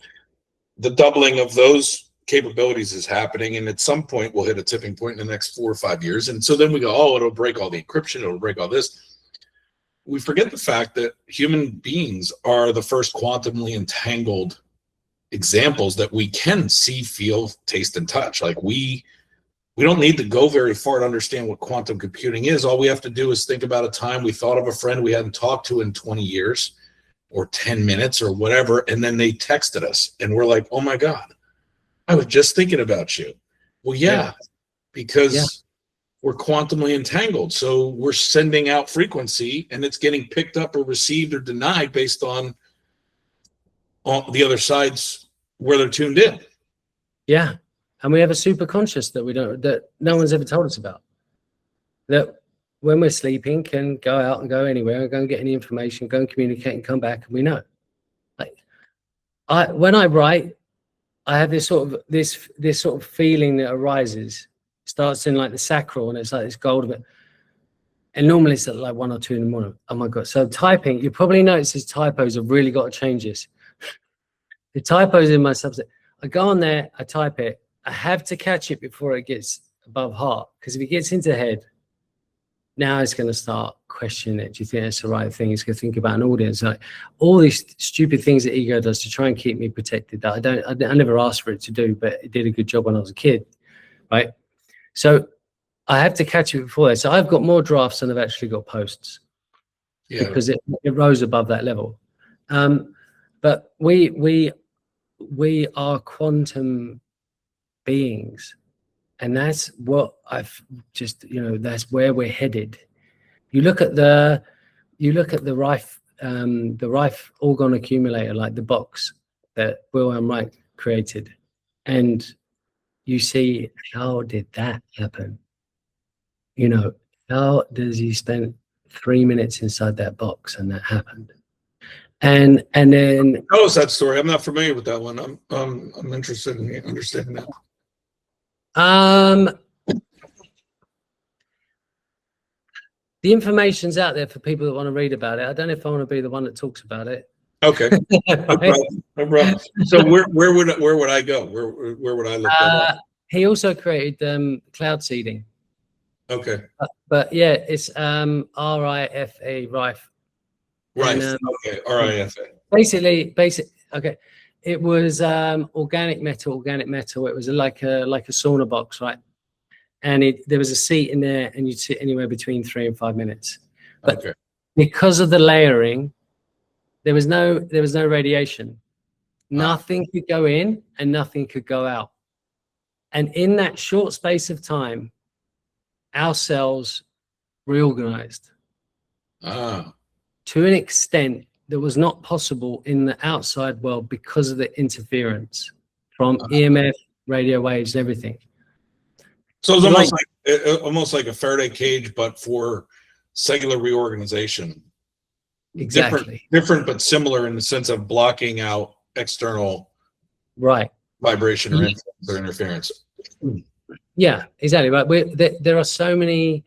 doubling of those capabilities is happening, and at some point we'll hit a tipping point in the next 4 or 5 years. And so then we go, oh, it'll break all the encryption, it'll break all this. We forget the fact that human beings are the first quantumly entangled examples that we can see, feel, taste, and touch. Like we don't need to go very far to understand what quantum computing is. All we have to do is think about a time we thought of a friend we hadn't talked to in 20 years or 10 minutes or whatever, and then they texted us and we're like, oh my God, I was just thinking about you. Well, because we're quantumly entangled. So we're sending out frequency and it's getting picked up or received or denied based on the other side's where they're tuned in. Yeah. And we have a super conscious that no one's ever told us about. That when we're sleeping can go out and go anywhere and go and get any information, go and communicate and come back, and we know. Like when I write, I have this sort of feeling that arises. It starts in like the sacral, and it's like this gold of it. And normally it's at like 1 or 2 in the morning. Oh my God. So typing, you probably notice these typos have really got to change this. The typos in my subset. I go on there, I type it. I have to catch it before it gets above heart. Because if it gets into head, now it's going to start questioning it. Do you think that's the right thing? It's going to think about an audience. Like all these stupid things that ego does to try and keep me protected that I never asked for it to do, but it did a good job when I was a kid. Right. So I have to catch it before that. So I've got more drafts than I've actually got posts. Yeah. Because it rose above that level. But we are quantum beings, and that's what I've just, that's where we're headed. You look at the Rife orgon accumulator, like the box that Wilhelm Reich created, and you see, how did that happen? How does he spend 3 minutes inside that box and that happened? And then tell us that story. I'm not familiar with that one. I'm interested in understanding that. The information's out there for people that want to read about it. I don't know if I want to be the one that talks about it. Okay. Right? No problem. So where would I go? Where would I look that up? He also created cloud seeding. Okay. But yeah, it's RIFA, Rife. Right. Okay. RIFA. Basically, okay. It was organic metal. It was like a sauna box, right? And there was a seat in there, and you'd sit anywhere between 3 and 5 minutes. But okay. Because of the layering, there was no radiation. Nothing could go in and nothing could go out. And in that short space of time, our cells reorganized to an extent that was not possible in the outside world because of the interference from EMF, radio waves, and everything. So it's almost like a Faraday cage, but for cellular reorganization. Exactly. Different, but similar in the sense of blocking out external vibration or interference. Yeah, exactly. Right. There are so many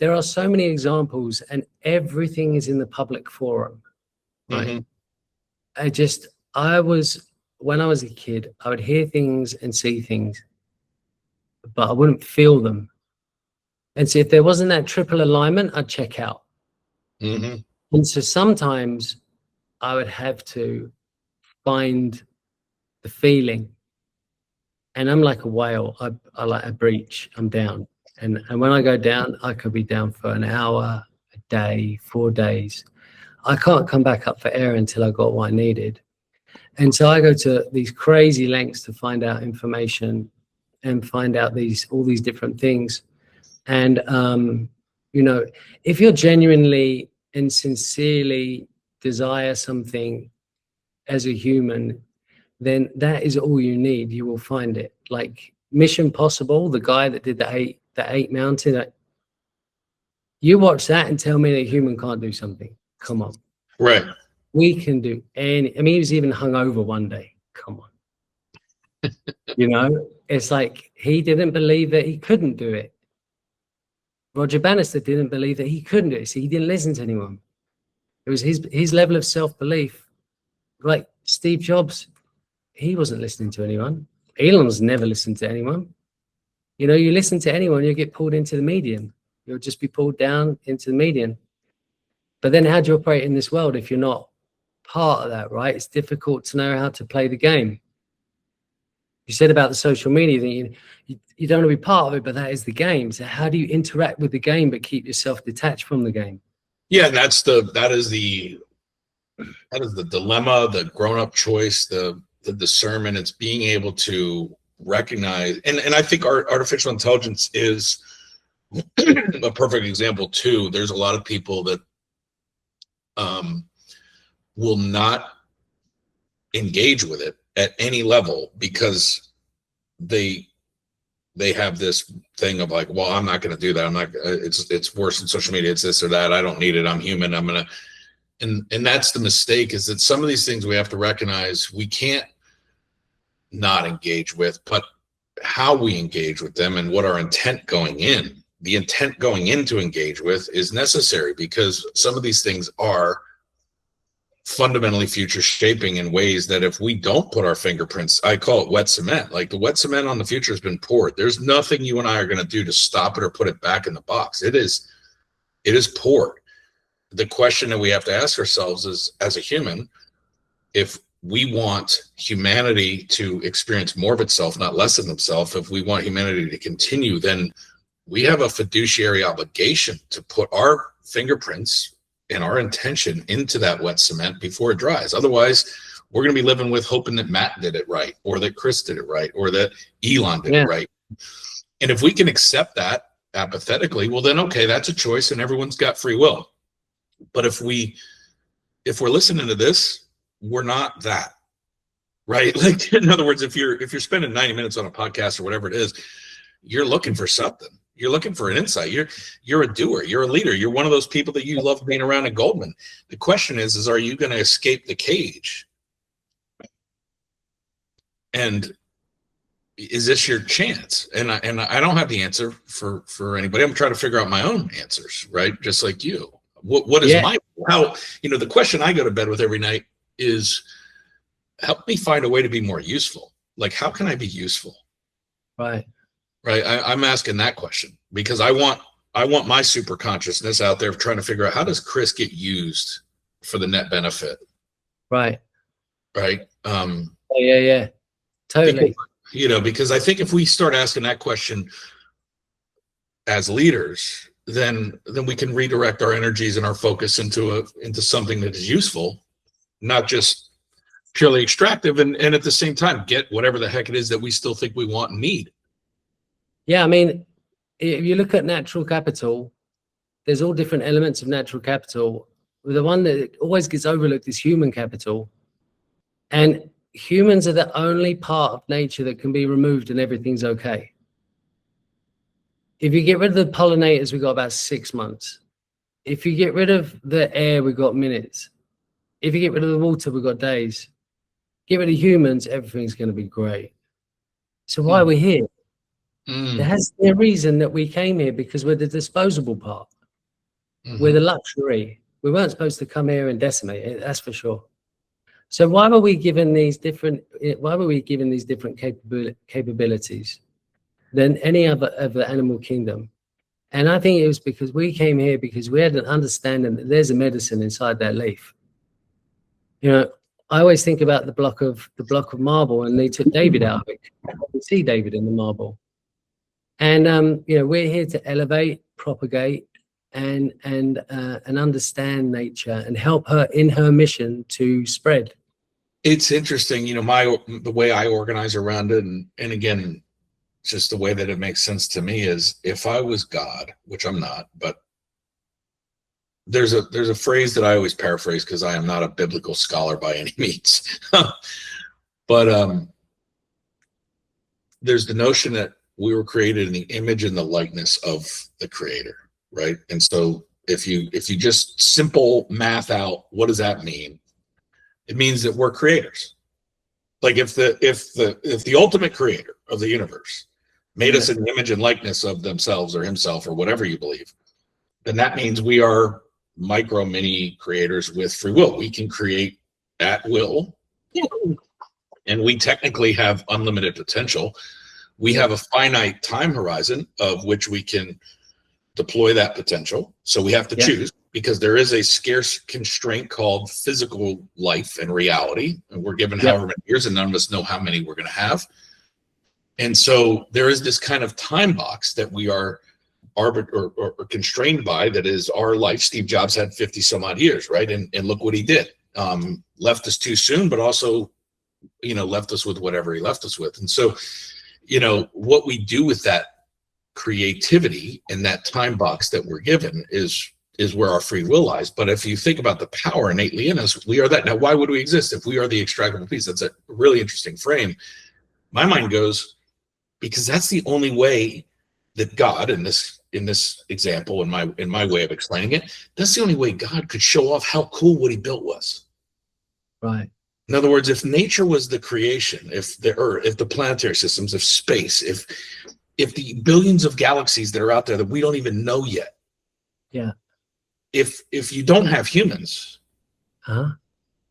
examples, and everything is in the public forum. Right. Mm-hmm. When I was a kid, I would hear things and see things, but I wouldn't feel them. And so if there wasn't that triple alignment, I'd check out. Mm-hmm. And so sometimes I would have to find the feeling. And I'm like a whale. I like a breach. I'm down. And when I go down, I could be down for an hour, a day, 4 days. I can't come back up for air until I got what I needed. And so I go to these crazy lengths to find out information and find out all these different things. And, if you're genuinely and sincerely desire something as a human, then that is all you need. You will find it. Like Mission Possible, the guy that did the eight mountain. You watch that and tell me that a human can't do something. Come on. Right. We can do any. I mean, he was even hungover one day. Come on. It's like he didn't believe that he couldn't do it. Roger Bannister didn't believe that he couldn't do it. So he didn't listen to anyone. It was his level of self-belief. Like Steve Jobs, he wasn't listening to anyone. Elon's never listened to anyone. You listen to anyone, you get pulled into the median. You'll just be pulled down into the median. But then how do you operate in this world if you're not part of that, right? It's difficult to know how to play the game. You said about the social media thing, you don't want to be part of it, but that is the game. So how do you interact with the game but keep yourself detached from the game? Yeah, that is the dilemma, the grown-up choice, the discernment. It's being able to recognize, and I think artificial intelligence is a perfect example too. There's a lot of people that will not engage with it at any level because they have this thing of like, well, I'm not going to do that. I'm not, it's worse than social media. It's this or that. I don't need it. I'm human. I'm going to, and that's the mistake, is that some of these things we have to recognize we can't not engage with, but how we engage with them and what our intent going in, the intent going in to engage with is necessary, because some of these things are fundamentally future shaping in ways that if we don't put our fingerprints, I call it wet cement, like the wet cement on the future has been poured. There's nothing you and I are going to do to stop it or put it back in the box. It is poured. The question that we have to ask ourselves is, as a human, if we want humanity to experience more of itself, not less of themselves, if we want humanity to continue, then we have a fiduciary obligation to put our fingerprints and our intention into that wet cement before it dries. Otherwise, we're going to be living with hoping that Matt did it right, or that Chris did it right, or that Elon did it right. And if we can accept that apathetically, well, then, okay, that's a choice and everyone's got free will. But if we're listening to this, we're not that, right? Like, in other words, if you're spending 90 minutes on a podcast or whatever it is, you're looking for something. You're looking for an insight. You're a doer. You're a leader. You're one of those people that you love being around at Goldman. The question is are you going to escape the cage? And is this your chance? And I don't have the answer for anybody. I'm trying to figure out my own answers, right? Just like you. What is how, the question I go to bed with every night is, help me find a way to be more useful. Like, how can I be useful? Right. I'm asking that question because I want my super consciousness out there trying to figure out, how does Chris get used for the net benefit? Right. Yeah. Totally. Because I think if we start asking that question as leaders, then we can redirect our energies and our focus into something that is useful, not just purely extractive, and at the same time get whatever the heck it is that we still think we want and need. Yeah, I mean, if you look at natural capital, there's all different elements of natural capital. The one that always gets overlooked is human capital. And humans are the only part of nature that can be removed and everything's okay. If you get rid of the pollinators, we've got about 6 months. If you get rid of the air, we've got minutes. If you get rid of the water, we've got days. Get rid of humans, everything's going to be great. So why are we here? There has to be a reason that we came here, because we're the disposable part. We're the luxury. We weren't supposed to come here and decimate it, that's for sure. So why were we given these different capabilities than any other of the animal kingdom? And I think it was because we came here because we had an understanding that there's a medicine inside that leaf. I always think about the block of marble, and they took David out of it. You can see David in the marble. And we're here to elevate, propagate, and understand nature and help her in her mission to spread. It's interesting, the way I organize around it, and again, just the way that it makes sense to me is, if I was God, which I'm not, but there's a phrase that I always paraphrase because I am not a biblical scholar by any means. But there's the notion that we were created in the image and the likeness of the Creator, right? And so if you just simple math out, what does that mean? It means that we're creators. Like if the ultimate creator of the universe made us in the image and likeness of themselves or himself or whatever you believe, then that means we are micro mini creators with free will. We can create at will, and we technically have unlimited potential. We have a finite time horizon of which we can deploy that potential. So we have to choose, because there is a scarce constraint called physical life and reality. And we're given however many years, and none of us know how many we're going to have. And so there is this kind of time box that we are or constrained by, that is our life. Steve Jobs had 50 some odd years, right? And look what he did. Left us too soon, but also, left us with whatever he left us with. And so, what we do with that creativity and that time box that we're given is where our free will lies. But if you think about the power innately in us, we are that. Now, why would we exist if we are the extractable piece? That's a really interesting frame. My mind goes, because that's the only way that God, in this example, in my way of explaining it, that's the only way God could show off how cool what he built was. Right. In other words, if nature was the creation, if the Earth, if the planetary systems, if space, if the billions of galaxies that are out there that we don't even know yet, Yeah. if you don't have humans, Huh?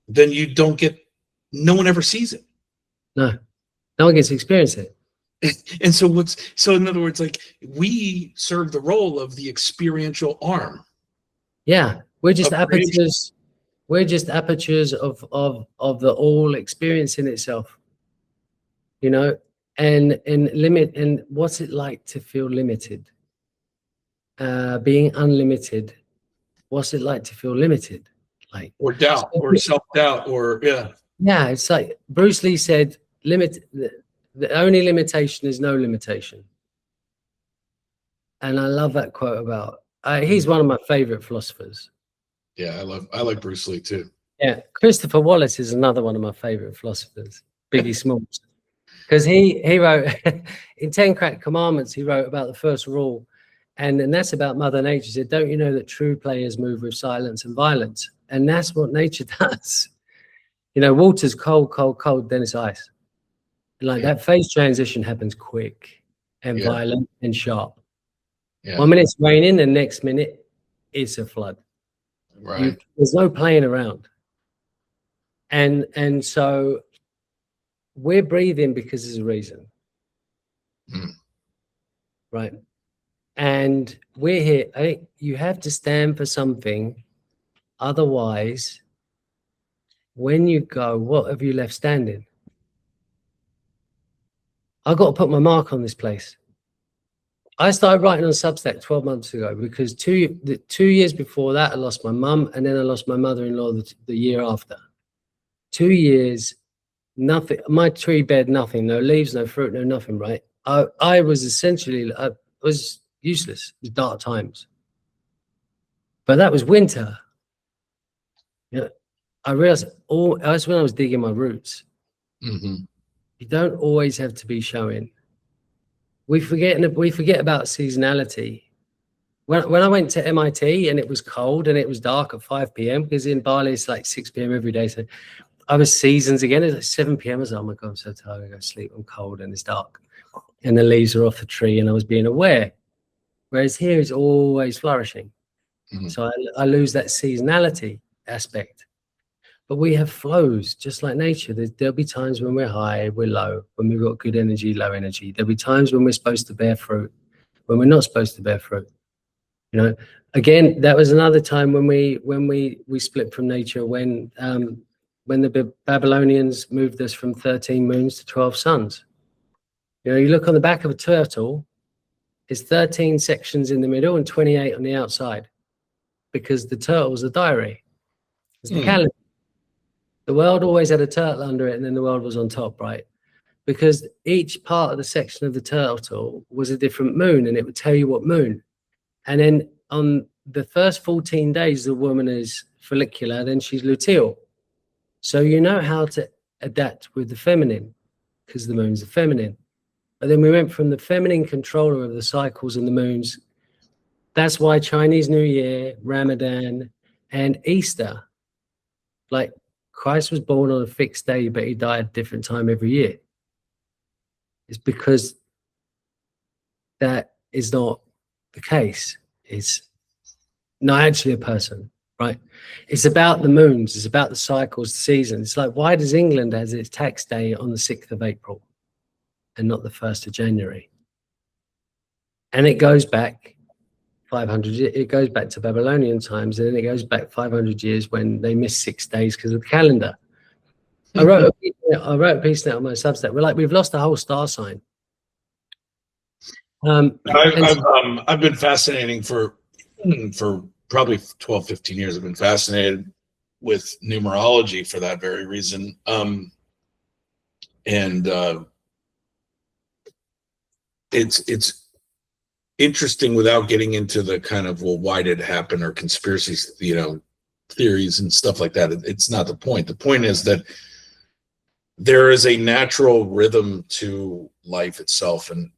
then you don't get, no one ever sees it. No. No one gets to experience it. And so in other words, like, we serve the role of the experiential arm. Yeah. We're just Of creation. apertures. We're just apertures of the all experience in itself. You know, and limit, and what's it like to feel limited? Being unlimited. What's it like to feel limited? Like, Or doubt, or self-doubt, or yeah, it's like Bruce Lee said, the only limitation is no limitation. And I love that quote about, he's one of my favorite philosophers. Yeah, I like Bruce Lee too. Yeah, Christopher Wallace is another one of my favorite philosophers, Biggie Smalls. Because he wrote, in 10 Crack Commandments, he wrote about the first rule. And that's about Mother Nature. He said, don't you know that true players move with silence and violence? And that's what nature does. You know, water's cold, cold, cold, then it's ice. Like that phase transition happens quick and violent and sharp. Yeah. 1 minute it's raining, the next minute it's a flood. Right. There's no playing around. And so we're breathing because there's a reason. Right. And we're here. I think you have to stand for something. Otherwise, when you go, what have you left standing? I've got to put my mark on this place. I started writing on Substack 12 months ago because 2 years before that, I lost my mum, and then I lost my mother-in-law the year after. 2 years, nothing, my tree bed, nothing, no leaves, no fruit, no nothing, right? I was essentially, I was useless. It was dark times. But that was winter. You know, I realized that's when I was digging my roots. You don't always have to be showing. We forget about seasonality. When I went to MIT and it was cold and it was dark at 5 p.m. because in Bali it's like 6 p.m. every day. So I was seasons again. It's like 7 p.m. I was like, oh my God, I'm so tired. I go to sleep. I'm cold and it's dark. And the leaves are off the tree and I was being aware. Whereas here it's always flourishing. So I lose that seasonality aspect. But we have flows, just like nature. There'll be times when we're high, we're low, when we've got good energy, low energy. There'll be times when we're supposed to bear fruit, when we're not supposed to bear fruit. You know, again, that was another time when we split from nature, when the Babylonians moved us from 13 moons to 12 suns. You know, you look on the back of a turtle, it's 13 sections in the middle and 28 on the outside, because the turtle's a diary. It's the calendar. The world always had a turtle under it, and then the world was on top, right? Because each part of the section of the turtle was a different moon, and it would tell you what moon. And then on the first 14 days, the woman is follicular, then she's luteal. So you know how to adapt with the feminine, because the moon's the feminine. But then we went from the feminine controller of the cycles and the moons. That's why Chinese New Year, Ramadan, and Easter, like, Christ was born on a fixed day, but he died at a different time every year. It's because that is not the case. It's not actually a person, right? It's about the moons. It's about the cycles, the seasons. It's like, why does England has its tax day on the 6th of April and not the 1st of January? And it goes back 500, it goes back to Babylonian times, and then it goes back 500 years when they missed 6 days because of the calendar. I wrote a piece now on my Substack. We've lost the whole star sign. I've been fascinating for probably 12, 15 years. I've been fascinated with numerology for that very reason. It's interesting without getting into the kind of, well, why did it happen, or conspiracies, theories and stuff like that. It's not the point. The point is that there is a natural rhythm to life itself, and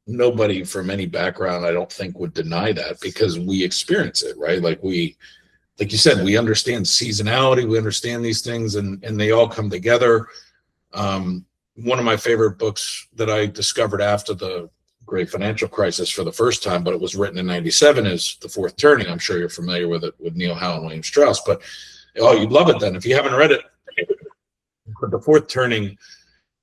nobody from any background, I don't think, would deny that, because we experience it, right? Like you said, we understand seasonality, we understand these things, and they all come together. One of my favorite books that I discovered after the great financial crisis for the first time, but it was written in 97, is The Fourth Turning. I'm sure you're familiar with it, with Neil Howe and William Strauss, but you'd love it then if you haven't read it. But The Fourth Turning,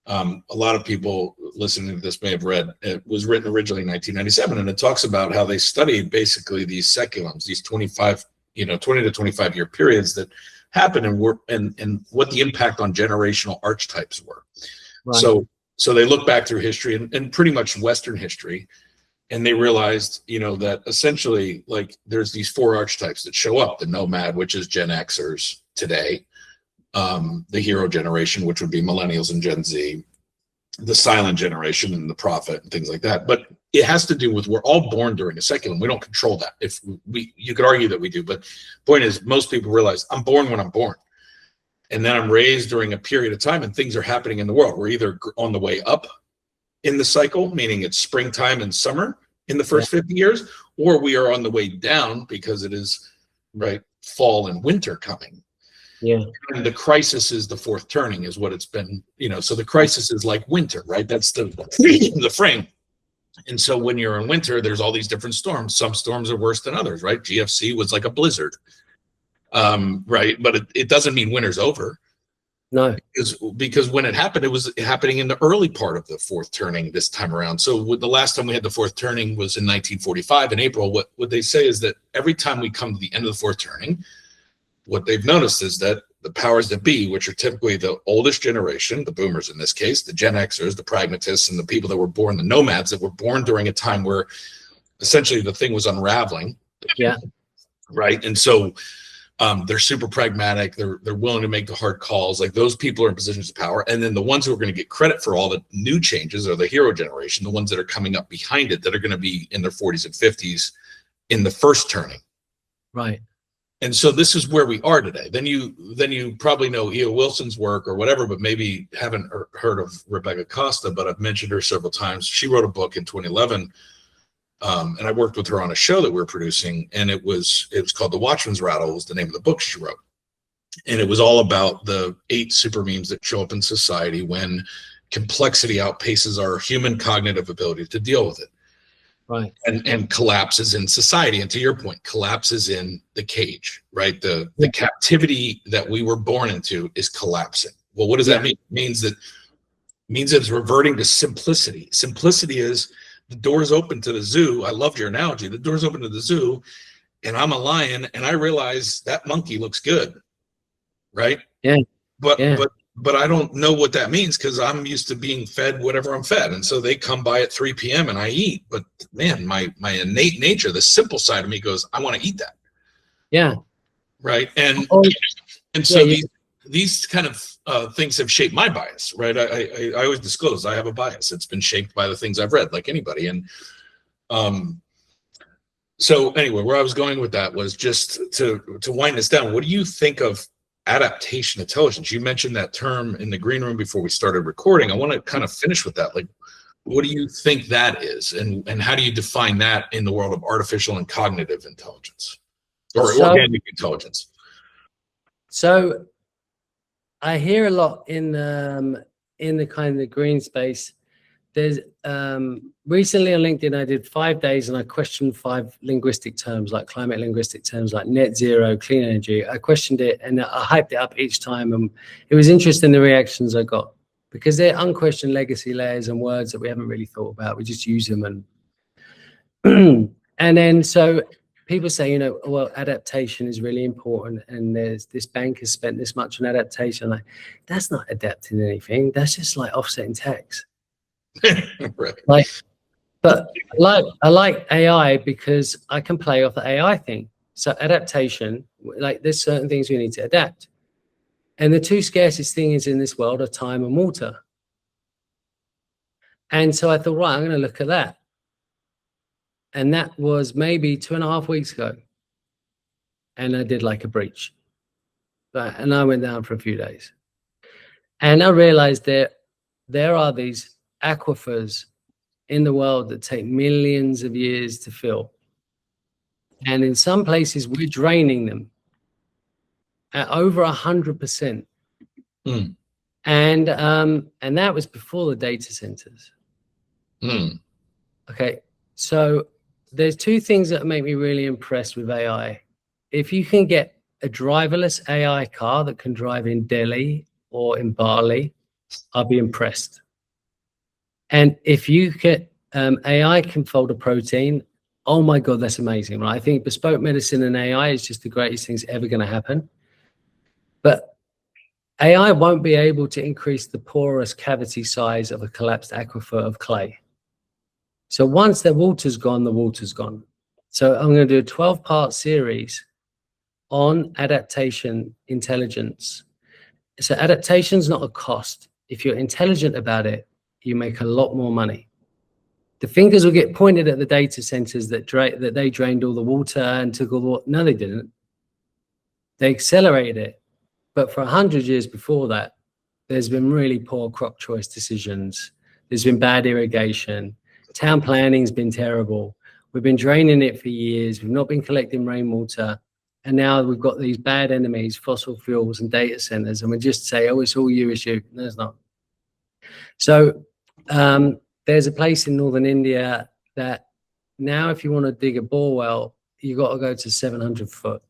a lot of people listening to this may have read. It was written originally in 1997, and it talks about how they studied basically these seculums, these 20 to 25 year periods that happened, and what the impact on generational archetypes were. Right. So they look back through history and pretty much Western history, and they realized, that essentially, like, there's these four archetypes that show up: the nomad, which is Gen Xers today, the hero generation, which would be millennials and Gen Z, the silent generation and the prophet and things like that. But it has to do with, we're all born during a seculum. We don't control that. You could argue that we do, but point is, most people realize I'm born when I'm born. And then I'm raised during a period of time, and things are happening in the world. We're either on the way up in the cycle, meaning it's springtime and summer in the first 50 years, or we are on the way down because it is, right, fall and winter coming. Yeah. And the crisis is the fourth turning, is what it's been, so the crisis is like winter, right? That's the frame. And so when you're in winter, there's all these different storms. Some storms are worse than others, right? GFC was like a blizzard. Right. But it doesn't mean winter's over. No, because when it happened, it was happening in the early part of the fourth turning this time around. So the last time we had the fourth turning was in 1945 in April. What they say is that every time we come to the end of the fourth turning, what they've noticed is that the powers that be, which are typically the oldest generation, the boomers in this case, the Gen Xers, the pragmatists, and the people that were born, the nomads that were born during a time where essentially the thing was unraveling. Yeah. Right. And so they're super pragmatic. They're willing to make the hard calls. Like, those people are in positions of power. And then the ones who are going to get credit for all the new changes are the hero generation, the ones that are coming up behind it, that are going to be in their 40s and 50s in the first turning. Right. And so this is where we are today. Then you probably know E.O. Wilson's work or whatever, but maybe haven't heard of Rebecca Costa, but I've mentioned her several times. She wrote a book in 2011. And I worked with her on a show that we were producing, and it was called The Watchman's Rattle, was the name of the book she wrote. And it was all about the 8 super memes that show up in society when complexity outpaces our human cognitive ability to deal with it. Right. And collapses in society. And to your point, collapses in the cage, right? The captivity that we were born into is collapsing. Well, what does that mean? It means it's reverting to simplicity. Simplicity is, the door's open to the zoo. I loved your analogy. The door's open to the zoo, and I'm a lion, and I realize that monkey looks good, right? Yeah. But I don't know what that means, because I'm used to being fed whatever I'm fed, and so they come by at 3 p.m. and I eat. But man, my innate nature, the simple side of me, goes, I want to eat that. Yeah. Right. And so these kind of things have shaped my bias, right? I always disclose I have a bias. It's been shaped by the things I've read, like anybody. And so anyway, where I was going with that was just to wind this down. What do you think of adaptation intelligence? You mentioned that term in the green room before we started recording. I want to kind of finish with that. Like, what do you think that is, and how do you define that in the world of artificial and cognitive intelligence, or organic intelligence? So I hear a lot in the kind of the green space. There's recently on LinkedIn, I did 5 days and I questioned 5 linguistic terms, like climate linguistic terms, like net zero, clean energy. I questioned it and I hyped it up each time, and it was interesting the reactions I got, because they're unquestioned legacy layers and words that we haven't really thought about. We just use them, and and then so people say, well, adaptation is really important, and there's this bank has spent this much on adaptation. Like, that's not adapting anything. That's just like offsetting tax. Right. Like, but I like AI because I can play off the AI thing. So adaptation, like, there's certain things we need to adapt, and the 2 scarcest things in this world are time and water. And so I thought, right, I'm going to look at that. And that was maybe 2.5 weeks ago. And I did like a breach. And I went down for a few days. And I realized that there are these aquifers in the world that take millions of years to fill. And in some places, we're draining them at over 100%. Hmm. And that was before the data centers. Hmm. Okay, so there's two things that make me really impressed with AI. If you can get a driverless AI car that can drive in Delhi or in Bali, I'll be impressed. And if you get AI can fold a protein, oh my God, that's amazing, right? I think bespoke medicine and AI is just the greatest things ever going to happen. But AI won't be able to increase the porous cavity size of a collapsed aquifer of clay. So once the water's gone, the water's gone. So I'm going to do a 12-part series on adaptation intelligence. So adaptation's not a cost. If you're intelligent about it, you make a lot more money. The fingers will get pointed at the data centers that they drained all the water and took all the water. No, they didn't. They accelerated it. But for 100 years before that, there's been really poor crop choice decisions. There's been bad irrigation. Town planning's been terrible. We've been draining it for years. We've not been collecting rainwater. And now we've got these bad enemies, fossil fuels and data centers. And we just say, oh, it's all you, it's you. No, it's not. So there's a place in northern India that now if you want to dig a bore well, you've got to go to 700 foot.